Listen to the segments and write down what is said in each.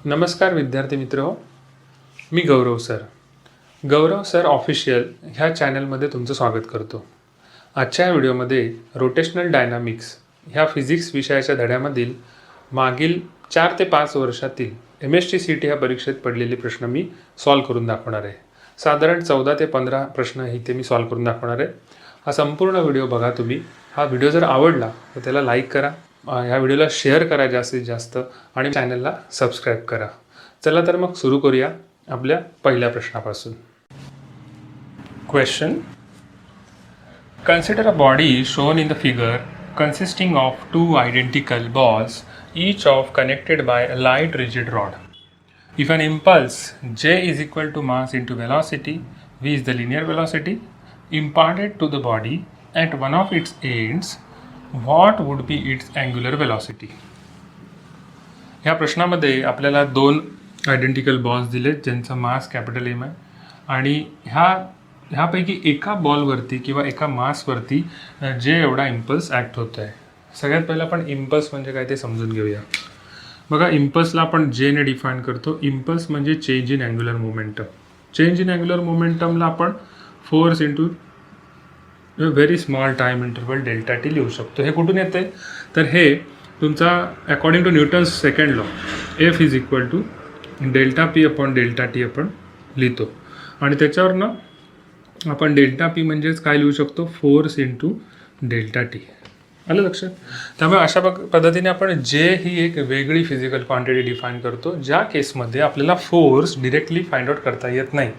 नमस्कार विद्यार्थी मित्र, मी गौरव सर ऑफिशियल ह्या चॅनलमध्ये तुमचं स्वागत करतो. आजच्या व्हिडिओमध्ये रोटेशनल डायनामिक्स ह्या फिजिक्स विषयाच्या धड्यामधील मागील 4 ते 5 वर्षातील MST-CT ह्या परीक्षेत पडलेले प्रश्न मी सॉल्व्ह करून दाखवणार आहे. साधारण 14 ते 15 प्रश्न इथे मी सॉल्व्ह करून दाखवणार आहे. हा संपूर्ण व्हिडिओ बघा तुम्ही. हा व्हिडिओ जर आवडला तर त्याला लाईक करा, ह्या व्हिडिओला शेअर करा जास्तीत जास्त आणि चॅनलला सबस्क्राईब करा. चला तर मग सुरू करूया आपल्या पहिल्या प्रश्नापासून. Question: consider a body shown in the figure consisting of two identical balls, each of connected by a light rigid rod. If an impulse J is equal to mass into velocity, V is the linear velocity, imparted to the body at one of its ends, what would be its angular velocity? ह्या प्रश्नामध्ये आपल्याला दोन identical balls दिलेत ज्यांचा मास capital M आहे आणि ह्यापैकी एका बॉलवरती किंवा एका मासवरती जे एवढा इम्पल्स ॲक्ट होत आहे. सगळ्यात पहिलं आपण इम्पल्स म्हणजे काय ते समजून घेऊया. बघा, इम्पल्सला आपण जेने डिफाईन करतो. इम्पल्स म्हणजे change in angular momentum. Change in angular मोमेंटमला आपण force into very small time interval delta T लिहू शकतो. हे कुठून येते तर हे तुमचा according to Newton's second law F is equal to delta P upon delta T आपण लिहितो आणि त्याच्यावरनं आपण डेल्टा पी म्हणजेच काय लिहू शकतो, फोर्स इंटू डेल्टा टी. आलं लक्षात. त्यामुळे अशा पद्धतीने आपण जे ही एक वेगळी फिजिकल क्वांटिटी डिफाईन करतो ज्या केसमध्ये आपल्याला फोर्स डिरेक्टली फाइंड आउट करता येत नाही.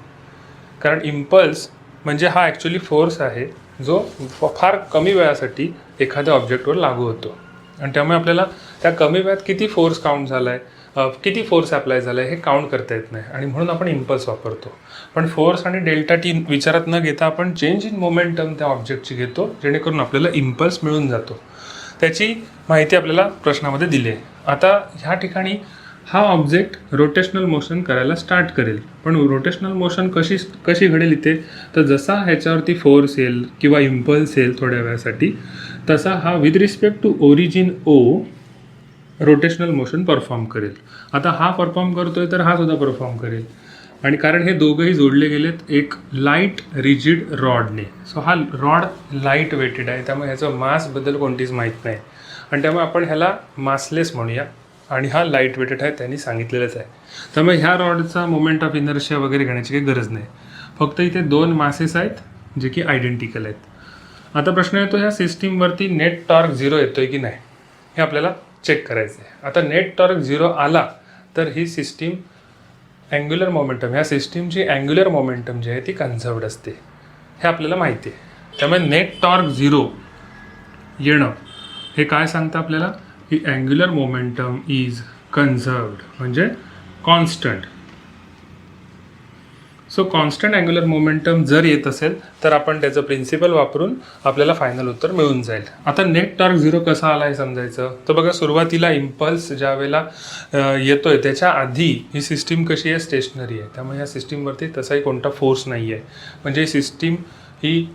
कारण इम्पल्स म्हणजे हा ॲक्च्युली फोर्स आहे जो फार कमी वेळासाठी एखाद्या ऑब्जेक्टवर लागू होतो आणि त्यामुळे आपल्याला त्या कमी वेळात किती फोर्स काउंट झाला आहे, किती फोर्स अप्लाय झाला आहे हे काउंट करता येत नाही आणि म्हणून आपण इम्पल्स वापरतो. पण फोर्स आणि डेल्टा टी विचारात न घेता आपण चेंज इन मोमेंटम त्या ऑब्जेक्टची घेतो जेणेकरून आपल्याला इम्पल्स मिळून जातो. त्याची माहिती आपल्याला प्रश्नामध्ये दिली आहे. आता ह्या ठिकाणी हा ऑब्जेक्ट रोटेशनल मोशन करायला स्टार्ट करेल. पण रोटेशनल मोशन कशी घडेल इथे तर जसा ह्याच्यावरती फोर्स येईल किंवा इम्पल्स येईल थोड्या वेळासाठी तसा हा with respect to origin O rotational motion perform करेल. आता हा परफॉर्म करतोय तर हा सुद्धा परफॉर्म करेल आणि कारण हे दोघंही जोडले गेलेत एक लाईट रिजिड रॉडने. सो हा रॉड लाईट वेटेड आहे त्यामुळे ह्याचं मासबद्दल कोणतीच माहीत नाही आणि त्यामुळे आपण ह्याला मासलेस म्हणूया आणि हा लाईट वेटेड आहे त्यांनी सांगितलेलंच आहे. त्यामुळे ह्या रॉडचा मोमेंट ऑफ इनर्शिया वगैरे घेण्याची काही गरज नाही. फक्त इथे दोन मासेस आहेत जे की आयडेंटिकल आहेत. आता प्रश्न येतो ह्या सिस्टीमवरती नेट टॉर्क 0 येतो आहे की नाही हे आपल्याला चेक करायचं आहे. आता नेट टॉर्क 0 आला तर ही सिस्टीम अँग्युलर मोमेंटम ह्या सिस्टीमची अँग्युलर मोमेंटम जी आहे ती कन्झर्वड असते हे आपल्याला माहिती आहे. त्यामुळे नेट टॉर्क 0 येणं हे काय सांगतं आपल्याला की अँग्युलर मोमेंटम इज कन्झर्वड म्हणजे constant. So constant angular momentum जर येत असेल तर आपण त्याचं प्रिन्सिपल वापरून आपल्याला फायनल उत्तर मिळून जाईल. आता नेट टॉर्क 0 कसा आला हे समजायचं तर बघा, सुरुवातीला इम्पल्स ज्या वेळेला येतोय त्याच्या आधी ही सिस्टीम कशी आहे, स्टेशनरी आहे. त्यामुळे ह्या सिस्टीमवरती तसाही कोणता फोर्स नाही आहे म्हणजे सिस्टीम ही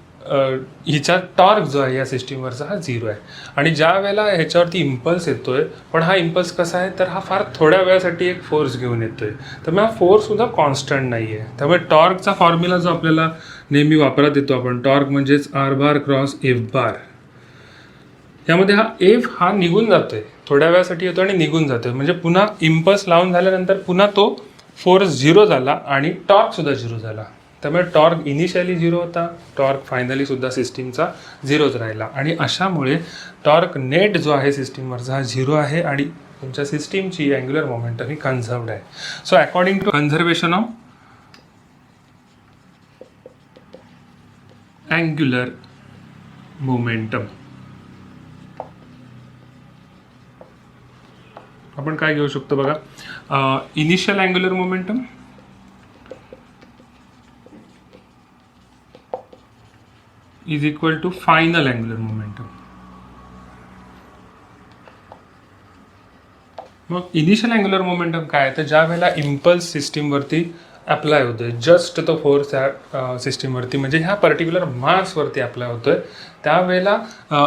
हिचा टॉर्क जो आहे या सिस्टीमवरचा हा 0 आहे. आणि ज्या वेळेला ह्याच्यावरती इम्पल्स येतोय पण हा इम्पल्स कसा आहे तर हा फार थोड्या वेळासाठी एक फोर्स घेऊन येतोय त्यामुळे हा फोर्ससुद्धा कॉन्स्टंट नाही आहे. त्यामुळे टॉर्कचा फॉर्म्युला जो आपल्याला नेहमी वापरात येतो आपण टॉर्क म्हणजेच R bar cross F bar. यामध्ये हा एफ हा निघून जातोय, थोड्या वेळासाठी येतो आणि निघून जातोय म्हणजे पुन्हा इम्पल्स लावून झाल्यानंतर पुन्हा तो फोर्स 0 झाला आणि टॉर्कसुद्धा 0 झाला. त्यामुळे टॉर्क इनिशियली 0 होता, टॉर्क फायनली सुद्धा सिस्टीमचा 0च राहिला आणि अशामुळे टॉर्क नेट जो आहे सिस्टीमवरचा हा 0 आहे आणि तुमच्या सिस्टीमची अँग्युलर मोमेंटम ही कन्झर्वड आहे. So according to conservation of angular momentum आपण काय घेऊ शकतो बघा, initial angular momentum is equal to final angular momentum. मग इनिशियल अँग्युलर मोमेंटम काय आहे तर ज्या वेळेला इम्पल्स सिस्टीमवरती अप्लाय होतो आहे, जस्ट तो फोर्स ह्या सिस्टीमवरती म्हणजे ह्या पर्टिक्युलर मासवरती अप्लाय होतो आहे, त्यावेळेला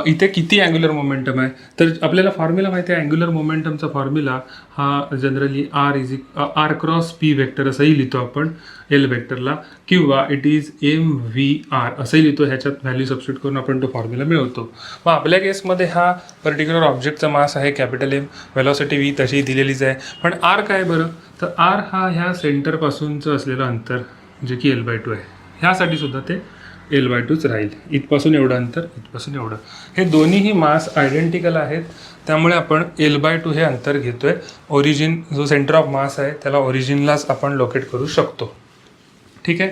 इथे किती अँग्युलर मोमेंटम आहे. तर आपल्याला फॉर्म्युला माहिती आहे, अँग्युलर मोमेंटमचा फॉर्म्युला हा generally R cross P vector असंही लिहितो आपण एल वेक्टरला, किंवा इट इज MVR असंही लिहितो. ह्याच्यात व्हॅल्यू सबस्टिट्यूट करून आपण तो फॉर्म्युला मिळवतो. मग आपल्या केसमध्ये हा पर्टिक्युलर ऑब्जेक्टचा मास आहे कॅपिटल M, व्हेलॉसिटी V तशी दिलेलीच आहे. पण आर काय बरं, तर आर हा ह्या सेंटरपासूनचं असलेलं अंतर जे की L/2 आहे. ह्यासाठी सुद्धा ते L/2च राहील. इथपासून एवढं अंतर, इथपासून एवढं, हे दोन्हीही मास आयडेंटिकल आहेत. त्यामुळे आपण L/2 हे अंतर घेतो आहे. ओरिजिन जो सेंटर ऑफ मास आहे त्याला ओरिजिनलाच आपण लोकेट करू शकतो. ठीक आहे.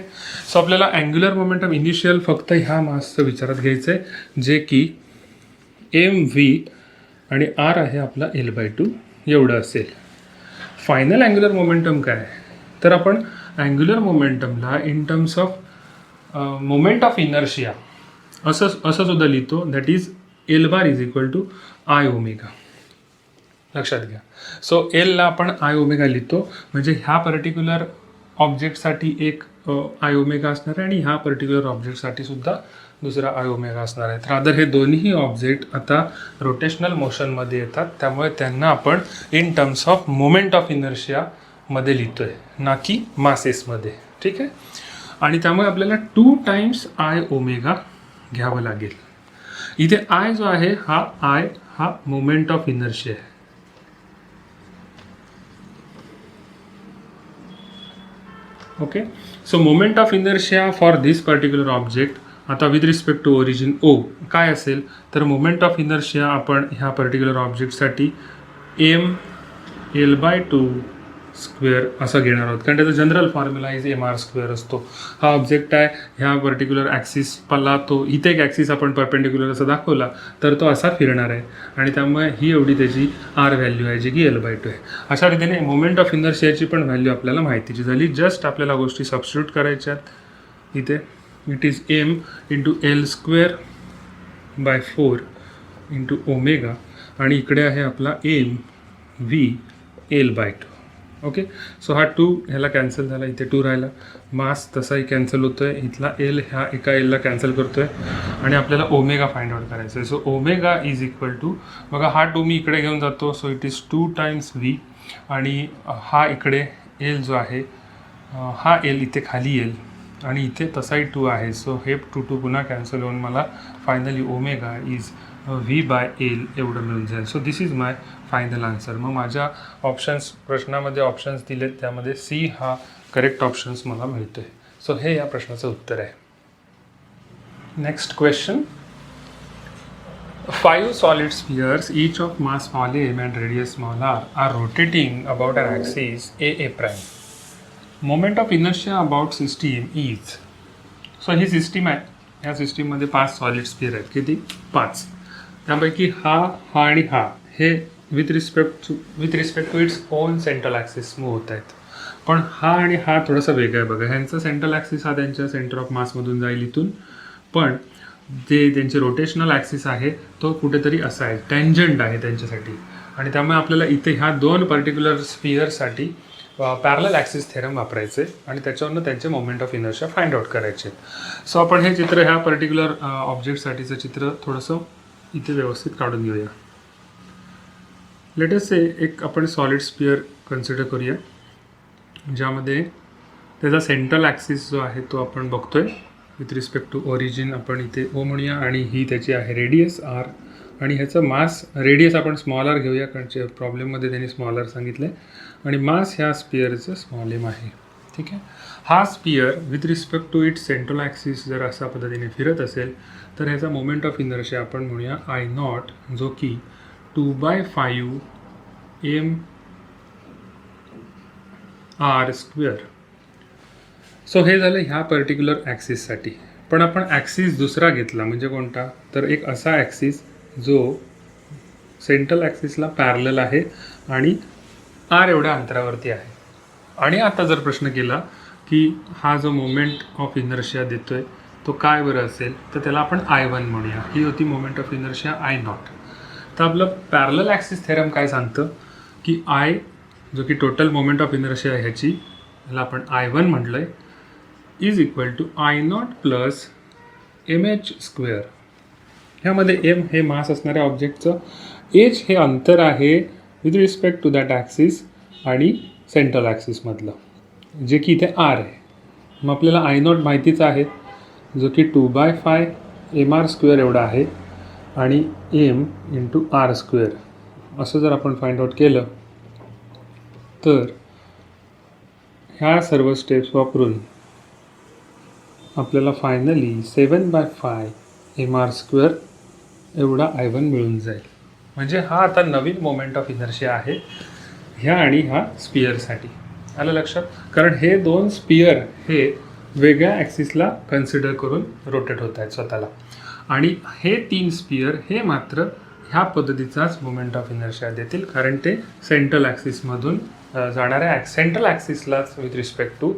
सो आपल्याला अँग्युलर मोमेंटम इनिशियल फक्त ह्या मासचं विचारात घ्यायचं आहे, जे की MV आणि आर आहे आपला L/2 एवढं असेल. फायनल अँग्युलर मोमेंटम काय, तर आपण अँग्युलर मोमेंटमला in terms of moment of inertia असं सुद्धा लिहितो, that is L bar is equal to I omega. लक्षात घ्या. सो एलला आपण I ओमेगा लिहितो, म्हणजे ह्या पर्टिक्युलर ऑब्जेक्टसाठी एक I ओमेगा असणार आहे आणि ह्या पर्टिक्युलर ऑब्जेक्टसाठी सुद्धा दुसरा I ओमेगा असणार आहे. रादर हे दोन्ही ऑब्जेक्ट आता रोटेशनल मोशनमध्ये येतात, त्यामुळे त्यांना आपण in terms of moment of इनर्शियामध्ये लिहितो आहे, ना की मासेसमध्ये. ठीक आहे. आणि त्यामुळे आपल्याला 2 टाइम्स I ओमेगा घ्यावं लागेल. इथे I जो आहे हा मोमेंट ऑफ इनर्शिया आहे. Okay. So moment of inertia for this particular object आता with respect to origin O काय असेल, तर मोमेंट ऑफ इनर्शिया आपण ह्या पर्टिक्युलर ऑब्जेक्टसाठी ML/2 स्क्वेअर असं घेणार आहोत, कारण त्याचा general formula is MR square असतो. हा ऑब्जेक्ट आहे, ह्या पर्टिक्युलर ॲक्सिसला तो इथे एक ॲक्सिस आपण परपेंडिक्युलर असं दाखवला तर तो असा फिरणार आहे, आणि त्यामुळे ही एवढी त्याची R व्हॅल्यू आहे जी की L/2 आहे. अशा रीतीने मोमेंट ऑफ इनर्शियाची पण व्हॅल्यू आपल्याला माहितीची झाली. जस्ट आपल्याला गोष्टी सबस्टिट्यूट करायच्यात. इथे it is M into L²/4 into omega, आणि इकडे आहे आपला MV L/2. ओके. सो हा 2 ह्याला कॅन्सल झाला, इथे 2 राहिला. मास तसाही कॅन्सल होतो आहे, इथला L ह्या एका Lला कॅन्सल करतो आहे, आणि आपल्याला ओमेगा फाइंड आउट करायचं आहे. So omega is equal to, बघा हा 2 मी इकडे घेऊन जातो, so it is 2 times V, आणि हा इकडे L जो आहे हा L इथे खाली येईल, आणि इथे तसाही 2 आहे. सो हे 2 पुन्हा कॅन्सल होऊन मला फायनली ओमेगा इज V/L एवढं मिळून जाईल. So this is my final answer. मग माझ्या ऑप्शन्स, प्रश्नामध्ये ऑप्शन्स दिलेत त्यामध्ये C हा करेक्ट ऑप्शन्स मला मिळतो आहे. सो हे या प्रश्नाचं उत्तर आहे. Next question. 5 solid spheres, each of mass small m and radius small r, are rotating about an axis A prime. Moment of inertia about system is. So he system आहे, ह्या सिस्टीममध्ये 5 सॉलिड स्फिअर आहेत. किती? 5. त्यापैकी हा आणि हा हे with respect to its own central axis move होत आहेत. पण हा आणि हा थोडासा वेगळा आहे. बघा, ह्यांचा सेंट्रल ॲक्सिस हा त्यांच्या सेंटर ऑफ मासमधून जाईल इथून, पण जे त्यांचे रोटेशनल ॲक्सिस आहे तो कुठेतरी असा आहे, टँजंट आहे त्यांच्यासाठी. आणि त्यामुळे आपल्याला इथे ह्या 2 पर्टिक्युलर स्फिअरसाठी पॅरलल ॲक्सिस थेरम वापरायचे, आणि त्याच्यावरनं त्यांचे moment of inertia find out करायचे. सो आपण हे चित्र ह्या पर्टिक्युलर ऑब्जेक्टसाठीचं चित्र थोडंसं इथे व्यवस्थित काढून घेऊया. लेट अस से एक आपण सॉलिड स्फिअर कन्सिडर करूया, ज्यामध्ये त्याचा सेंट्रल ॲक्सिस जो आहे तो आपण बघतोय विथ रिस्पेक्ट टू ओरिजिन. आपण इथे O म्हणूया, आणि ही त्याची आहे रेडियस R, आणि ह्याचं मास, रेडियस आपण स्मॉल r घेऊया कारण प्रॉब्लेममध्ये त्यांनी स्मॉल r सांगितलं आहे, आणि मास ह्या स्पिअरचं स्मॉल m आहे. ठीक आहे. हा sphere with respect to its central axis जर अशा पद्धतीने फिरत असेल तर ह्याचा मोमेंट ऑफ इनर्शिया आपण म्हणूया I0, जो की 2/5 mr². सो हे झालं ह्या पर्टिक्युलर ॲक्सिससाठी. पण आपण ॲक्सिस दुसरा घेतला, म्हणजे कोणता, तर एक असा ॲक्सिस जो सेंट्रल ॲक्सिसला पॅरलल आहे आणि R एवढ्या अंतरावरती आहे. आणि आता जर प्रश्न केला की हा जो मोमेंट ऑफ इनर्शिया देतोय तो काय बरं असेल, तर त्याला आपण I1 म्हणूया. ही होती मोमेंट ऑफ इनर्शिया I0. तर आपलं पॅरलल ॲक्सिस थेरम काय सांगतं की I, जो की टोटल मोमेंट ऑफ इनर्शिया आहे ह्याची, ह्याला आपण I1 म्हटलं आहे, is equal to I0 plus mh². ह्यामध्ये m हे मास असणाऱ्या ऑब्जेक्टचं, h हे अंतर आहे with respect to that axis आणि सेंट्रल ॲक्सिसमधलं, जे की इथे r आहे. मग आपल्याला I0 माहितीच आहे, जो की 2/5 mr² एवढा आहे आणि m इंटू r². असं जर आपण फाइंड आउट केलं तर ह्या सर्व स्टेप्स वापरून आपल्याला फायनली 7/5 mr² एवढा I1 मिळून जाईल. म्हणजे हा आता नवीन मोमेंट ऑफ इनर्शिया आहे ह्या आणि ह्या स्पियरसाठी. आलं लक्षात? कारण हे दोन स्पियर हे वेगळ्या ॲक्सिसला कन्सिडर करून रोटेट होत आहेत स्वतःला, आणि हे 3 स्पियर हे मात्र ह्या पद्धतीचाच मोमेंट ऑफ इनर्शिया देतील, कारण ते सेंट्रल ॲक्सिसमधून जाणाऱ्या सेंट्रल ॲक्सिसलाच with respect to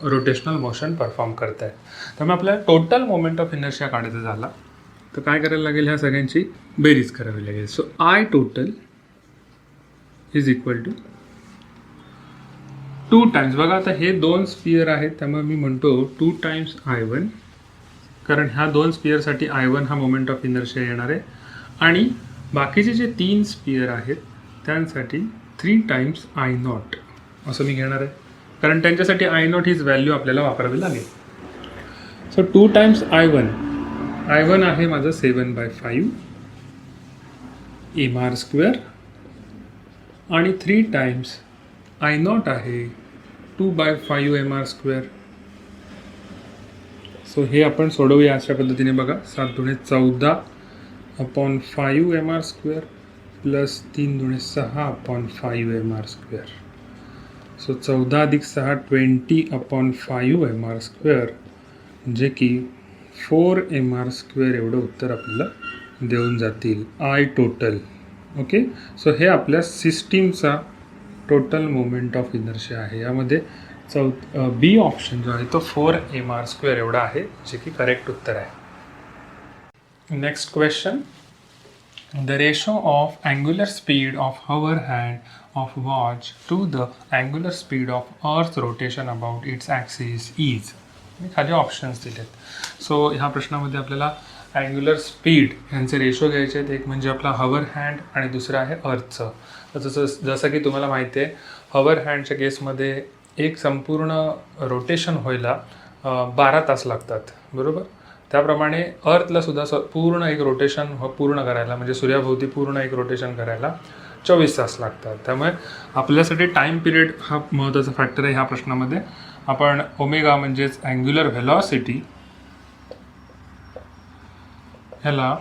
rotational motion perform करत आहेत. त्यामुळे आपल्याला टोटल मोमेंट ऑफ इनर्शिया काढायचा झाला तर काय करायला लागेल, ह्या सगळ्यांची बेरीज करावी लागेल. So I total is equal to 2 times, बघा आता हे 2 स्पियर आहेत त्यामुळे मी म्हणतो 2 टाइम्स I1, कारण ह्या 2 स्पियरसाठी I1 हा मोमेंट ऑफ इनर्शिया येणार आहे, आणि बाकीचे जे 3 स्पियर आहेत त्यांसाठी 3 टाइम्स I0 असं मी घेणार आहे, कारण त्यांच्यासाठी I0 हीच व्हॅल्यू आपल्याला वापरावी लागेल. सो 2 टाइम्स I1 आहे माझं 7/5 mr², आणि 3 टाइम्स I0 आहे 2/5 mr². सो हे आपण सोडवूया अशा पद्धतीने. बघा 7 दुणे 14/5 mr² प्लस 3 दुणे 6/5 mr². सो 14 अधिक 6 20/5 mr², जे की 4 mr² एवढं उत्तर आपल्याला देऊन जातील I टोटल. ओके, सो हे आपल्या सिस्टीमचा टोटल मोमेंट ऑफ इनर्शिया आहे. यामध्ये बी ऑप्शन जो आहे तो 4 mr² एवढा आहे, जे की करेक्ट उत्तर आहे. Next question, the ratio of angular speed of hour hand of watch to the angular speed of Earth rotation about its axis is. खाली ऑप्शन्स दिलेत. सो ह्या प्रश्नामध्ये आपल्याला अँग्युलर स्पीड यांचे रेशो घ्यायचे आहेत. एक म्हणजे आपला हवर हँड आणि दुसरं आहे अर्थचं. जसं की तुम्हाला माहिती आहे, हवर हँडच्या केसमध्ये एक संपूर्ण रोटेशन व्हायला 12 तास लागतात, बरोबर. त्याप्रमाणे अर्थला सुद्धा पूर्ण एक रोटेशन पूर्ण करायला, म्हणजे सूर्याभोवती पूर्ण एक रोटेशन करायला 24 तास लागतात. त्यामुळे आपल्यासाठी टाईम पिरियड हा महत्त्वाचा फॅक्टर आहे ह्या प्रश्नामध्ये. आपण ओमेगा म्हणजेच अँग्युलर व्हेलॉसिटी ह्याला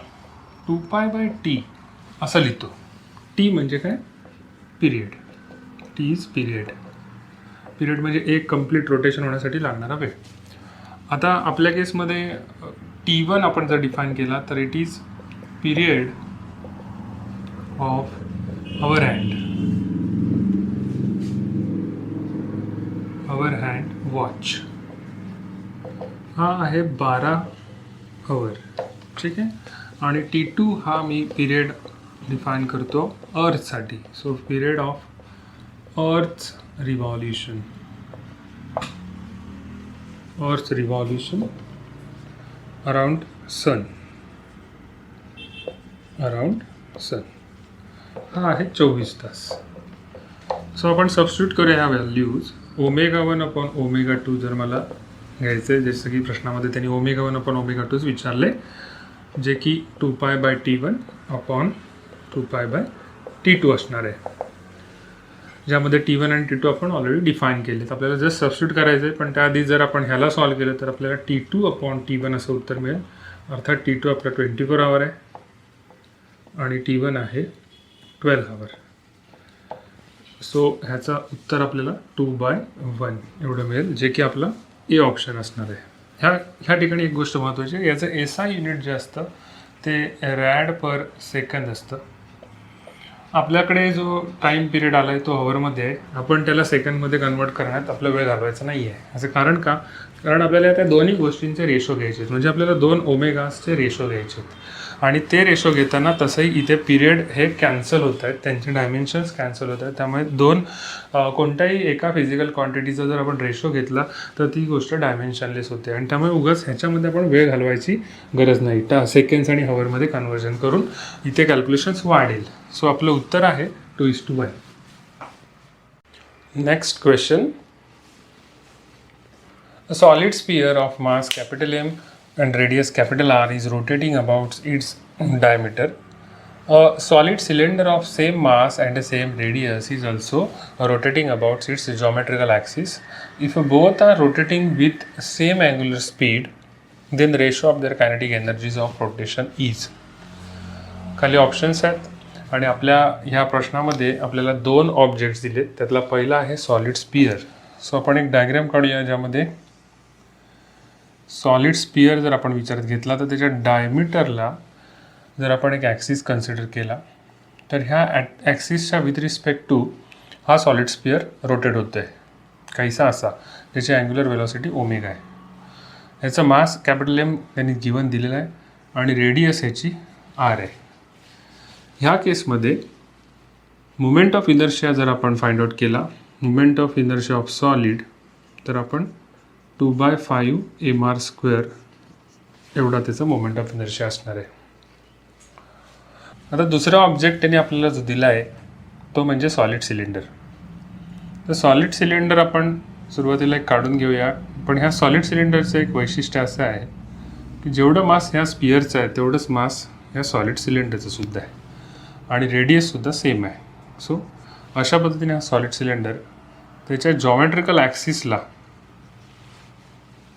2π/t असं लिहितो. टी म्हणजे काय? Period. T is period. Period म्हणजे एक कंप्लीट रोटेशन होण्यासाठी लागणारा वेळ. आता आपल्या केसमध्ये T1 आपण जर डिफाईन केला तर it is period of hour hand watch. हा आहे 12 आवर, ठीक आहे. आणि T2 हा मी पिरियड डिफाईन करतो अर्थसाठी. So period of earth revolution around sun हा आहे 24 तास. सो आपण सबस्टिट्यूट करूया ह्या व्हॅल्यूज. ω1/ω2 जर मला घ्यायचं आहे, जसं की प्रश्नामध्ये त्यांनी ω1/ω2 विचारले, जे की 2π/T1/2π/T2 असणार आहे, ज्यामध्ये T1 आणि T2 आपण ऑलरेडी डिफाईन केले. तर आपल्याला जस्ट सबस्टिट्यूट करायचं आहे, पण त्याआधी जर आपण ह्याला सॉल्व केलं तर आपल्याला T2/T1 असं उत्तर मिळेल. अर्थात T2 आपला 24 आवर आहे आणि T1 आहे 12 आवर. सो ह्याचं उत्तर आपल्याला 2/1 एवढं मिळेल, जे की आपला ए ऑप्शन असणार आहे. ह्या ठिकाणी एक गोष्ट महत्त्वाची आहे, याचं SI युनिट जे असतं ते rad/सेकंद असतं. आपल्याकडे जो टाईम पिरियड आला आहे तो हॉवरमध्ये आहे, आपण त्याला सेकंडमध्ये कन्वर्ट करण्यात आपला वेळ घालवायचा नाही आहे. याचं कारण का कारण आपल्याला त्या दोन्ही गोष्टींचे रेशो घ्यायचे आहेत, म्हणजे आपल्याला 2 ओमेगासचे रेशो घ्यायचे आहेत. आणि ते रेशो घेताना तसंही इथे पिरियड हे कॅन्सल होत आहेत, त्यांचे डायमेन्शन्स कॅन्सल होत आहेत. त्यामुळे कोणत्याही एका फिजिकल क्वांटिटीचा जर आपण रेशो घेतला तर ती गोष्ट डायमेन्शनलेस होते. आणि त्यामुळे उगाच ह्याच्यामध्ये आपण वेळ घालवायची गरज नाही. सेकंड्स आणि हवरमध्ये कन्वर्जन करून इथे कॅल्क्युलेशन्स वाढेल. सो आपलं उत्तर आहे 2:1. Next question. A solid sphere of mass capital M and radius capital R is rotating about its diameter. A solid cylinder of same mass and same radius is also rotating about its geometrical axis. If both are rotating with same angular speed, then the ratio of their kinetic energies of rotation is. खाली options आहेत आणि आपल्या ह्या प्रश्नामध्ये आपल्याला 2 objects दिलेत. त्यातला पहिला आहे सॉलिड स्पियर. सो आपण एक डायग्राम काढूया ज्यामध्ये सॉलिड स्पियर जर आपण विचारात घेतला तर त्याच्या डायमीटरला जर आपण एक ॲक्सिस कन्सिडर केला तर ह्या ॲक्सिसच्या विथ रिस्पेक्ट टू हा सॉलिड स्पियर रोटेट होतो आहे काहीसा असा, ज्याची अँग्युलर वेलॉसिटी ओमेगा आहे. ह्याचं मास कॅपिटल एम त्यांनी गिवन दिलेलं आहे आणि रेडियस ह्याची आर आहे. ह्या केसमध्ये मुमेंट ऑफ इनर्शिया जर आपण फाइंड आउट केला, moment of inertia of solid, तर आपण 2/5 mr² एवढा त्याचा मोमेंट ऑफ इनर्शिया असणार आहे. आता दुसरा ऑब्जेक्ट त्यांनी आपल्याला जो दिला आहे तो म्हणजे सॉलिड सिलेंडर. तर सॉलिड सिलेंडर आपण सुरुवातीला एक काढून घेऊया. पण ह्या सॉलिड सिलेंडरचं एक वैशिष्ट्य असं आहे की जेवढं मास ह्या स्पियरचं आहे तेवढंच मास ह्या सॉलिड सिलेंडरचं सुद्धा आहे आणि रेडियससुद्धा सेम आहे. सो अशा पद्धतीने हा सॉलिड सिलेंडर त्याच्या जॉमेट्रिकल ॲक्सिसला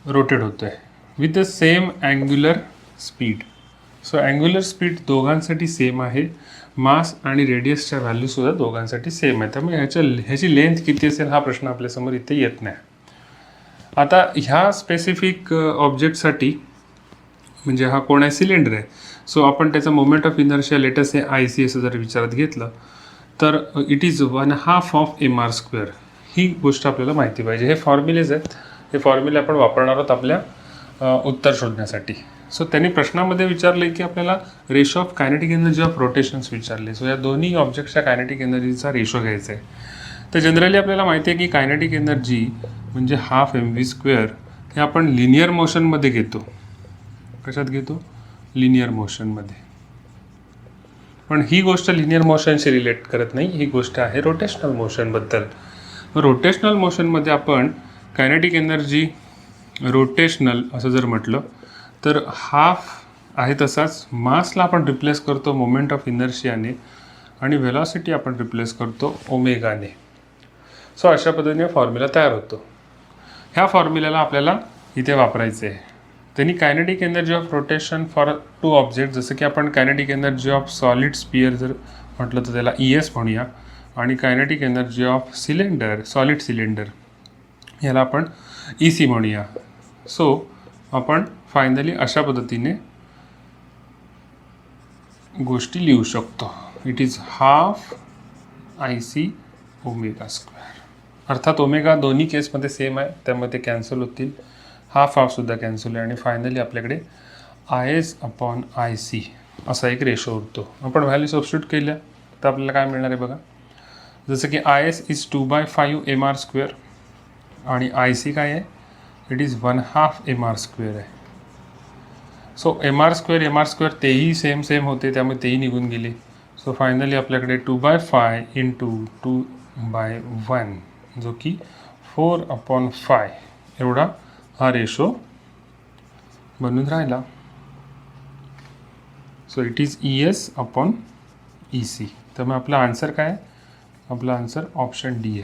रोटेट होतो आहे with the same angular speed. So angular speed दोघांसाठी सेम आहे, मास आणि रेडियसच्या व्हॅल्यूसुद्धा दोघांसाठी सेम आहे. त्यामुळे ह्याची लेंथ किती असेल हा प्रश्न आपल्यासमोर इथे येत नाही. आता ह्या स्पेसिफिक ऑब्जेक्टसाठी म्हणजे हा कोण आहे, सिलेंडर आहे. सो आपण त्याचा मोमेंट ऑफ इनर्शिया लेटस हे IC असं जर विचारात घेतलं तर इट इज 1/2 mr². ही गोष्ट आपल्याला माहिती पाहिजे. हे फॉर्म्युलेज आहेत, हे फॉर्म्युले आपण वापरणार आहोत आपल्या उत्तर शोधण्यासाठी. सो त्यांनी प्रश्नामध्ये विचारले की आपल्याला ratio of kinetic energy of rotations विचारले. सो या दोन्ही ऑब्जेक्टच्या कायनेटिक एनर्जीचा रेशो घ्यायचा आहे. तर जनरली आपल्याला माहिती आहे की कायनेटिक एनर्जी म्हणजे 1/2 mv². हे आपण लिनियर मोशनमध्ये घेतो. कशात घेतो? लिनियर मोशनमध्ये. पण ही गोष्ट लिनियर मोशनशी रिलेट करत नाही, ही गोष्ट आहे रोटेशनल मोशनबद्दल. रोटेशनल मोशनमध्ये आपण कायनेटिक एनर्जी रोटेशनल असं जर म्हटलं तर 1/2 आहे तसाच मासला आपण रिप्लेस करतो मोमेंट ऑफ इनर्शियाने आणि वेलॉसिटी आपण रिप्लेस करतो ओमेगाने. सो अशा पद्धतीने फॉर्म्युला तयार होतो. ह्या फॉर्म्युल्याला आपल्याला इथे वापरायचे आहे. त्यांनी kinetic energy of rotation for 2 object, जसं की आपण kinetic energy of solid sphere जर म्हटलं तर त्याला ES म्हणूया आणि kinetic energy of cylinder, solid cylinder, याला आपण EC म्हणूया. सो आपण फायनली अशा पद्धतीने गोष्टी लिहू शकतो. It is 1/2 IC ω². अर्थात ओमेगा दोन्ही केसमध्ये सेम आहे त्यामुळे ते कॅन्सल होतील. 1/2 सुद्धा कॅन्सल आहे आणि फायनली आपल्याकडे IS/IC असा एक रेशो उरतो. आपण व्हॅल्यू सबस्टिट्यूट केल्या तर आपल्याला काय मिळणार आहे बघा. जसं की IS इज 2/5 mr² आणि IC काय आहे, इट इज 1/2 mr² आहे. सो mr² तेही सेम होते त्यामुळे तेही निघून गेले. सो फायनली आपल्याकडे 2/5 × 2/1 जो की 4/5 एवढा हा रेशो बनून राहिला. So it is ES/EC. त्यामुळे आपला आन्सर काय आहे? आपला आन्सर ऑप्शन D आहे.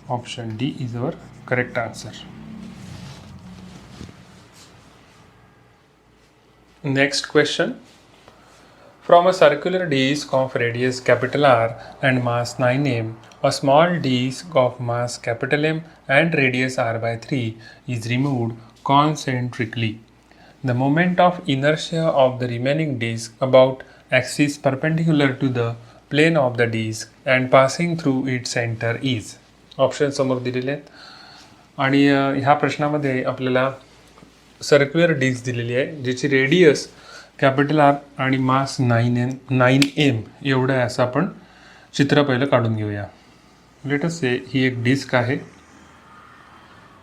Option D is our correct answer. Next question. From a circular disc of radius capital R and mass 9 m, a small disc of mass capital M and radius R/3 is removed concentrically. The moment of inertia of the remaining disc about axis perpendicular to the plane of the disc and passing through its center is. Option समोर दिलेले आहेत. आणि ह्या प्रश्नामध्ये आपल्याला circular disk दिलेली आहे ज्याची रेडियस कॅपिटल आर आणि मास 9m एवढं आहे असं आपण चित्र पहिलं काढून घेऊया. लेट अस से ही एक डिस्क आहे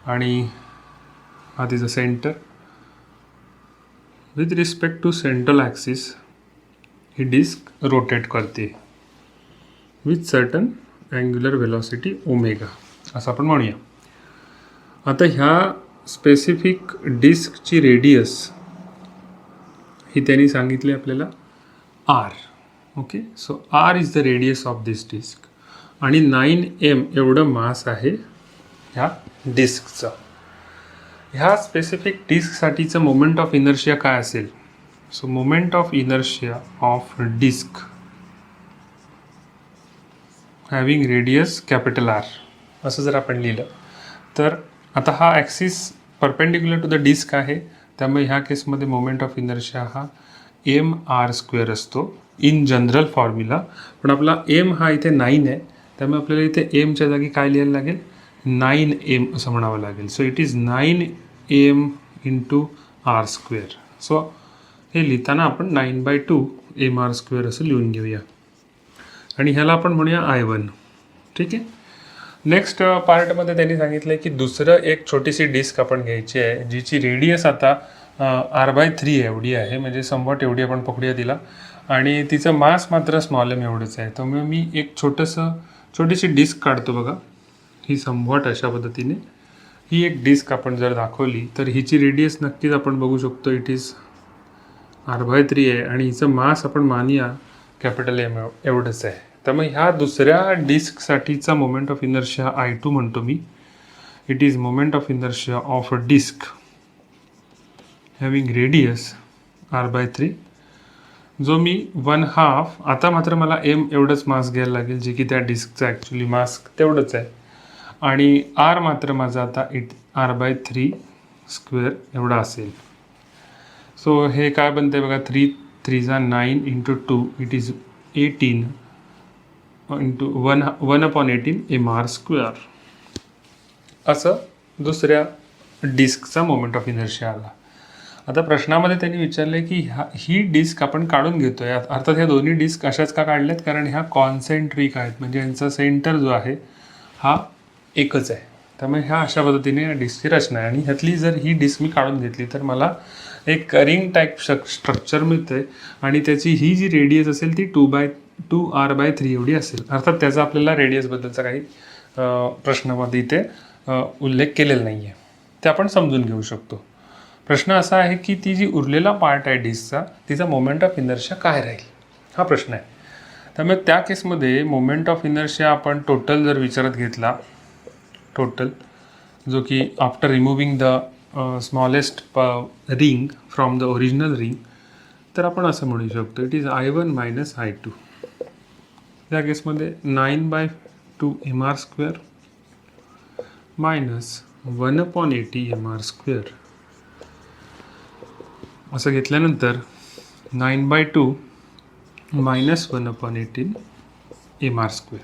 आणि हा तिचं centre. With respect to central axis ही डिस्क रोटेट करते with certain angular velocity omega असं आपण म्हणूया. आता ह्या स्पेसिफिक डिस्कची रेडियस ही त्यांनी सांगितली आपल्याला R. Okay, so R is the radius of this disk आणि 9m एवढं मास आहे ह्या डिस्कचं. ह्या स्पेसिफिक डिस्कसाठीचं मोमेंट ऑफ इनर्शिया काय असेल? So moment of inertia of disk having radius capital R असं जर आपण लिहिलं तर आता हा axis perpendicular to the disk आहे, त्यामुळे ह्या केसमध्ये मोमेंट ऑफ इनर्शिया हा mr² असतो इन जनरल फॉर्म्युला. पण आपला m हा इथे 9 आहे, त्यामुळे आपल्याला इथे mच्या जागी काय लिहायला लागेल? 9m असं म्हणावं लागेल. So it is 9m into r². So हे लिहिताना आपण 9/2 mr² असं लिहून घेऊया आणि ह्याला आपण म्हणूया I1. ठीक आहे. नेक्स्ट पार्टमध्ये त्यांनी सांगितलं की दुसरं एक छोटीशी डिस्क आपण घ्यायची आहे जिची रेडियस आता r/3 एवढी आहे, म्हणजे समवट एवढी आपण पकडूया तिला, आणि तिचं मास मात्र स्मॉल m एवढंच आहे. त्यामुळे मी एक छोटीशी डिस्क काढतो बघा. ही समवट अशा पद्धतीने ही एक डिस्क आपण जर दाखवली तर हिची रेडियस नक्कीच आपण बघू शकतो इट इज r/3 आहे आणि हिचं मास आपण मानूया कॅपिटल M एवढंच आहे. त्यामुळे ह्या दुसऱ्या डिस्कसाठीचा मोमेंट ऑफ इनर्शिया I2 म्हणतो मी. It is moment of inertia of a disc having radius r/3 जो मी 1/2. आता मात्र मला m एवढंच मास घ्यायला लागेल जे की त्या डिस्कचं ॲक्च्युली मास तेवढंच आहे आणि r मात्र माझा आता r/3² एवढा असेल. सो हे काय बनते बघा, 3 3 9 into 2 it is 18 into 1/18 mr². असं दुसऱ्या डिस्कचा मोमेंट ऑफ इनर्शिया आला. आता प्रश्नामध्ये त्यांनी विचारले की ही डिस्क आपण काढून घेतोय, अर्थात ह्या दोन्ही डिस्क अशाच का काढल्यात? कारण ह्या कॉन्सेंट्रिक आहेत, म्हणजे यांचा सेंटर जो आहे हा एकच आहे. त्यामुळे ह्या अशा पद्धतीने या डिस्कची रचना आहे आणि ह्यातली जर ही डिस्क मी काढून घेतली तर मला एक रिंग टाईप स्ट्रक्चर मिळतंय आणि त्याची ही जी रेडियस असेल ती 2 r/3 एवढी असेल. अर्थात त्याचा आपल्याला रेडियसबद्दलचा काही प्रश्नामध्ये इथे उल्लेख केलेला नाही आहे, ते आपण समजून घेऊ शकतो. प्रश्न असा आहे की ती जी उरलेला पार्ट आहे डिस्कचा तिचा मोमेंट ऑफ इनर्शिया काय राहील हा प्रश्न आहे. त्यामुळे त्या केसमध्ये मोमेंट ऑफ इनर्शिया आपण टोटल जर विचारात घेतला, टोटल जो की after removing the smallest ring from the original ring, तर आपण असं म्हणू शकतो it is I1 minus I2. त्या केसमध्ये 9/2 mr² मायनस 1/80 mr². असं घेतल्यानंतर 9/2 मायनस 1/18 mr².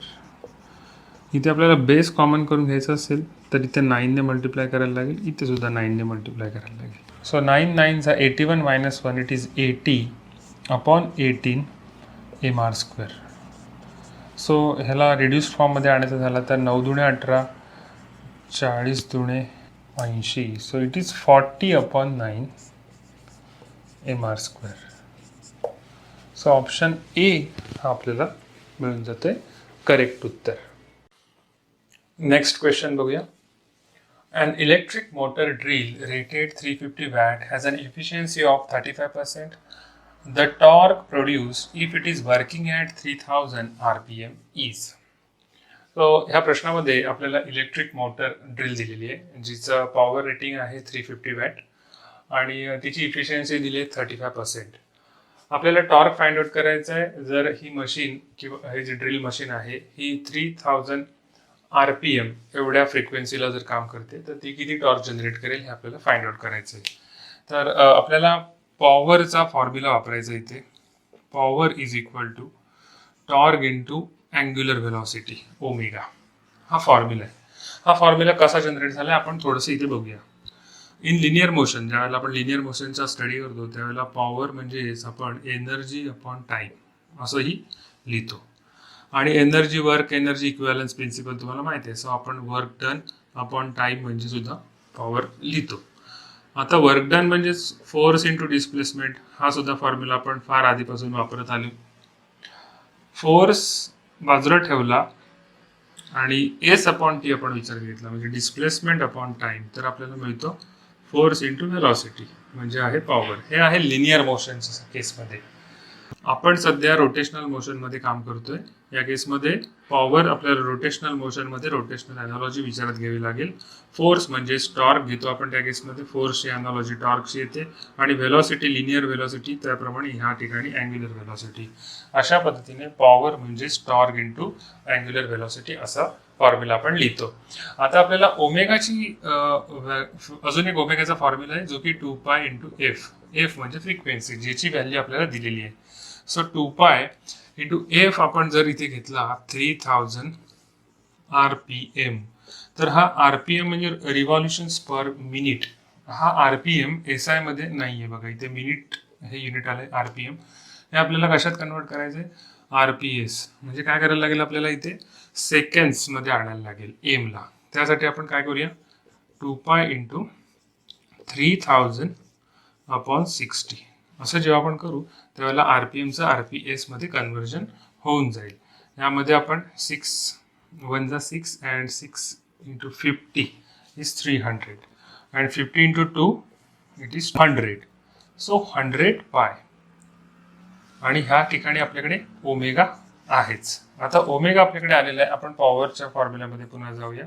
इथे आपल्याला बेस कॉमन करून घ्यायचं असेल तर इथे 9ने मल्टिप्लाय करायला लागेल, इथे सुद्धा 9ने मल्टिप्लाय करायला लागेल. So 9 9 81 minus 1 it is 80/18 mr². So ह्याला रिड्यूस्ड फॉर्ममध्ये आणायचं झाला तर 9 दुणे 18, 40 दुणे 80, so it is 40/9 mr². So option A हा आपल्याला मिळून जातोय करेक्ट उत्तर. नेक्स्ट क्वेश्चन बघूया. An electric motor drill rated 350 watt has an efficiency of 35%. The torque produced if it is working at 3000 rpm is. So ह्या प्रश्नामध्ये आपल्याला electric motor drill दिलेली आहे जिचं पॉवर रेटिंग आहे 350 वॅट आणि तिची इफिशियन्सी दिली आहे 35%. आपल्याला टॉर्क फाइंड आउट करायचं आहे. जर ही मशीन किंवा ही जी ड्रिल मशीन आहे ही 3000 RPM एवढ्या फ्रिक्वेन्सीला जर काम करते तर ती किती टॉर्क जनरेट करेल हे आपल्याला फाइंड आउट करायचं आहे. तर आपल्याला पॉवरचा फॉर्म्युला वापरायचा इथे. Power is equal to torque into angular velocity omega हा फॉर्म्युला आहे. हा फॉर्म्युला कसा जनरेट झाला आपण थोडंसं इथे बघूया. इन लिनियर मोशन, ज्यावेळेला आपण लिनियर मोशनचा स्टडी करतो त्यावेळेला पॉवर म्हणजेच आपण एनर्जी अपॉन टाईम असंही लिहितो. आणि energy work energy equivalence principle तुम्हाला माहिती आहे, सो आपण वर्क डन अपॉन टाईम म्हणजे सुद्धा पॉवर लिहितो. आता वर्क डन म्हणजेच फोर्स इंटू डिस्प्लेसमेंट, हा सुद्धा फॉर्म्युला आपण फार आधीपासून वापरत आलो. फोर्स बाजूला ठेवला आणि एस अपॉन टी आपण विचार घेतला म्हणजे डिस्प्लेसमेंट अपॉन टाइम, तर आपल्याला मिळतो फोर्स इंटू व्हेलॉसिटी म्हणजे आहे पॉवर. हे आहे लिनियर मोशनच्या केसमध्ये. आपण सध्या रोटेशनल मोशनमध्ये काम करतोय. या केसमध्ये पॉवर आपल्याला रोटेशनल मोशनमध्ये रोटेशनल अॅनालॉजी विचारात घ्यावी लागेल. फोर्स म्हणजे टॉर्क घेतो आपण त्या केसमध्ये, फोर्सची अॅनालॉजी टॉर्कची येते. आणि व्हेलॉसिटी लिनियर व्हेलॉसिटी, त्याप्रमाणे ह्या ठिकाणी अँग्युलर व्हेलॉसिटी. अशा पद्धतीने पॉवर म्हणजे टॉर्क इंटू अँग्युलर व्हेलॉसिटी असा फॉर्म्युला आपण लिहितो. आता आपल्याला ओमेगाची अजून एक ओमेगाचा फॉर्म्युला आहे जो की 2π इंटू एफ. एफ म्हणजे फ्रिक्वेन्सी, ज्याची व्हॅल्यू आपल्याला दिलेली आहे. सो 2π इंटू एफ आपण जर इथे घेतला 3000 RPM, तर हा RPM म्हणजे रिव्हॉल्युशन्स पर मिनिट. हा RPM SI मध्ये नाही आहे बघा, इथे मिनिट हे युनिट आलंय RPM. हे आपल्याला कशात कन्वर्ट करायचंय, RPS म्हणजे काय करायला लागेल आपल्याला इथे सेकंड्स मध्ये आणायला लागेल एमला. त्यासाठी आपण काय करूया, 2π इंटू 3000 अपॉन 60 असं जेव्हा आपण करू त्यावेळेला RPMचं RPS मध्ये कन्व्हर्जन होऊन जाईल. यामध्ये आपण 6 1 जा 6 and 6 into 50 is 300 and 50 into 2 it is 100. So 100π. आणि ह्या ठिकाणी आपल्याकडे ओमेगा आहेच. आता ओमेगा आपल्याकडे आलेला आहे. आपण पॉवरच्या फॉर्म्युल्यामध्ये पुन्हा जाऊया.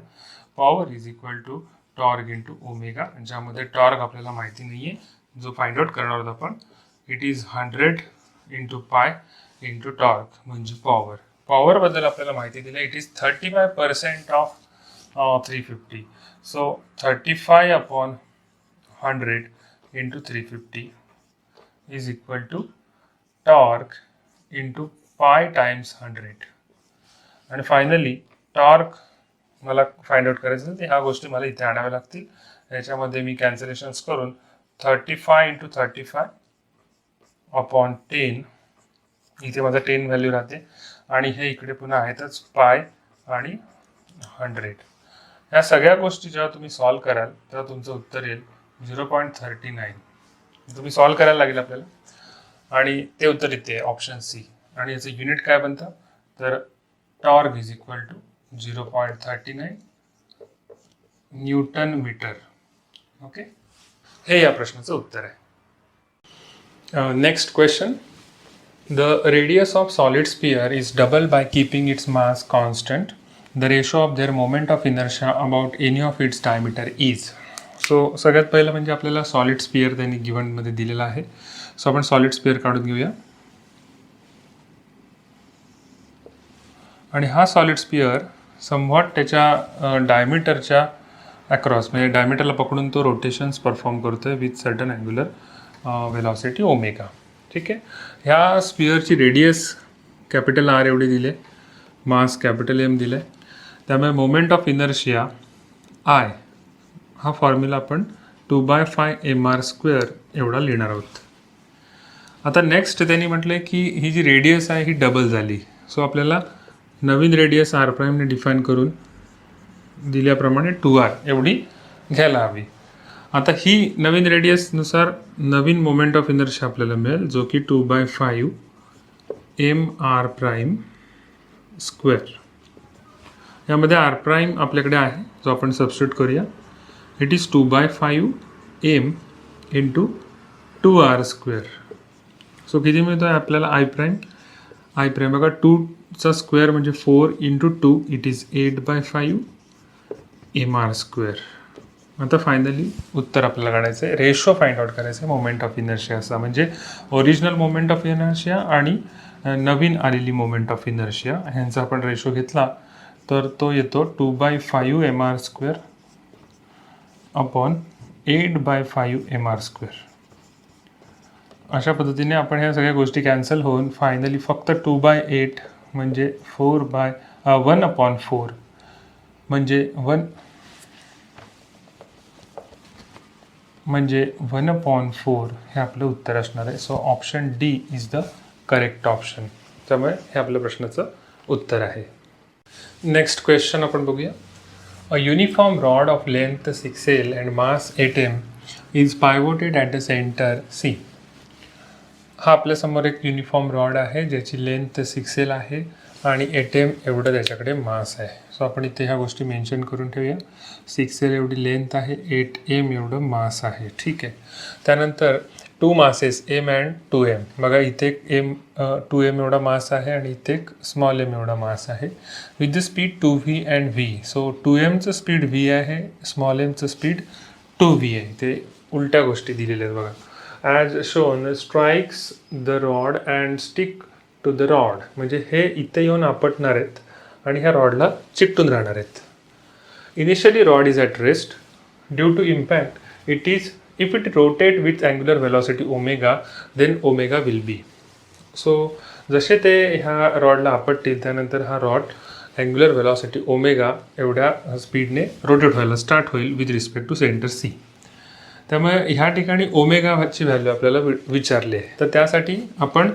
Power is equal to torque into omega, ज्यामध्ये टॉर्क आपल्याला माहिती नाहीये, जो फाइंड आउट करणार आहोत आपण. It is 100 into pi into torque म्हणजे पॉवर. पॉवर बद्दल आपल्याला माहिती दिली, it is 35% of 350. So 35 upon 100 into 350 is equal to torque into pi times 100. आणि फायनली टॉर्क मला फाइंड आउट करायचं तर ह्या गोष्टी मला इथे आणाव्या लागतील. याच्यामध्ये मी कॅन्सलेशन्स करून 35 इंटू 35 अपॉन 10, इथे माझा 10 व्हॅल्यू राहते. आणि हे इकडे पुन्हा आहेतच पाय आणि 100. ह्या सगळ्या गोष्टी जेव्हा तुम्ही सॉल्व्ह कराल तेव्हा तुमचं उत्तर येईल 0.39. तुम्ही सॉल्व्ह करायला लागेल आपल्याला. आणि ते उत्तर इथे ऑप्शन सी. आणि याचं युनिट काय बनतं, तर torque is equal to 0.39 newton metre. Okay, हे या प्रश्नाचं उत्तर आहे. Next question. The radius of solid sphere is doubled by keeping its mass constant. The ratio of their moment of inertia about any of its diameter is. So सगळ्यात पहिलं म्हणजे आपल्याला solid sphere त्यांनी गिव्हनमध्ये दिलेला आहे. सो आपण solid sphere काढून घेऊया. आणि हा सॉलिड स्पियर समव्हॉट त्याच्या डायमीटरच्या अक्रॉस म्हणजे डायमीटरला पकडून तो रोटेशन्स परफॉर्म करतोय with certain angular velocity omega. ठीक आहे. ह्या स्पियरची रेडियस कॅपिटल R एवढे दिले, मास कॅपिटल M दिलं आहे. त्यामुळे मोमेंट ऑफ इनर्शिया I हा फॉर्म्युला आपण 2/5 mr² एवढा लिहिणार आहोत. आता नेक्स्ट त्यांनी म्हटलं आहे की ही जी रेडियस आहे ही डबल झाली. सो आपल्याला नवीन रेडियस R' ने डिफाईन करून दिल्याप्रमाणे 2r एवढी घ्यायला हवी. आता ही नवीन रेडियसनुसार नवीन मोमेंट ऑफ इनर्शिया आपल्याला मिळेल जो की 2/5 mr². यामध्ये r' आपल्याकडे आहे जो आपण सबस्टिट्यूट करूया. It is 2/5 m into 2r². So किती मिळतो आहे आपल्याला I' बघा 2चा स्क्वेअर म्हणजे 4 इंटू 2 इट इज 8/5 mr². आता फायनली उत्तर आपल्याला काढायचं आहे, रेशो फाइंड आउट करायचं आहे मोमेंट ऑफ इनर्शियाचा, म्हणजे ओरिजिनल मोमेंट ऑफ इनर्शिया आणि नवीन आलेली मोमेंट ऑफ इनर्शिया ह्यांचा आपण रेशो घेतला तर तो येतो 2/5 mr² अपॉन 8/5 mr². अशा पद्धतीने आपण ह्या सगळ्या गोष्टी कॅन्सल होऊन फायनली फक्त 2/8 म्हणजे 1/4 म्हणजे 1 म्हणजे 1/4 हे आपलं उत्तर असणार आहे. So option D is the correct option. त्यामुळे हे आपल्या प्रश्नाचं उत्तर आहे. नेक्स्ट क्वेश्चन आपण बघूया. A uniform rod of length 6L and mass 8M is pivoted at the centre C. हा आपल्यासमोर एक युनिफॉर्म रॉड आहे ज्याची लेंथ 6L आहे आणि 8M एवढं त्याच्याकडे मास आहे. सो आपण इथे ह्या गोष्टी मेन्शन करून ठेवूया. 6L एवढी लेंथ आहे, 8M एवढं मास आहे. ठीक आहे. त्यानंतर 2 मासेस M अँड 2M. बघा इथे एक 2M एवढा मास आहे आणि इथे एक स्मॉल m एवढा मास आहे. With the speed 2v and v. So 2Mचं स्पीड v आहे, स्मॉल mचं स्पीड 2v आहे. ते उलट्या गोष्टी दिलेल्या आहेत बघा. As shown strikes the rod and stick to the rod. म्हणजे हे इथे येऊन आपटणार आहेत आणि ह्या रॉडला चिकटून राहणार आहेत. Initially rod is at rest due to impact. It is if it rotate with angular velocity omega then omega will be. So जसे ते ह्या रॉडला आपटतील त्यानंतर हा रॉड अँग्युलर व्हेलॉसिटी ओमेगा एवढ्या स्पीडने रोटेट व्हायला स्टार्ट होईल with respect to centre C. त्यामुळे ह्या ठिकाणी ओमेगाची व्हॅल्यू आपल्याला विचारली आहे. तर त्यासाठी आपण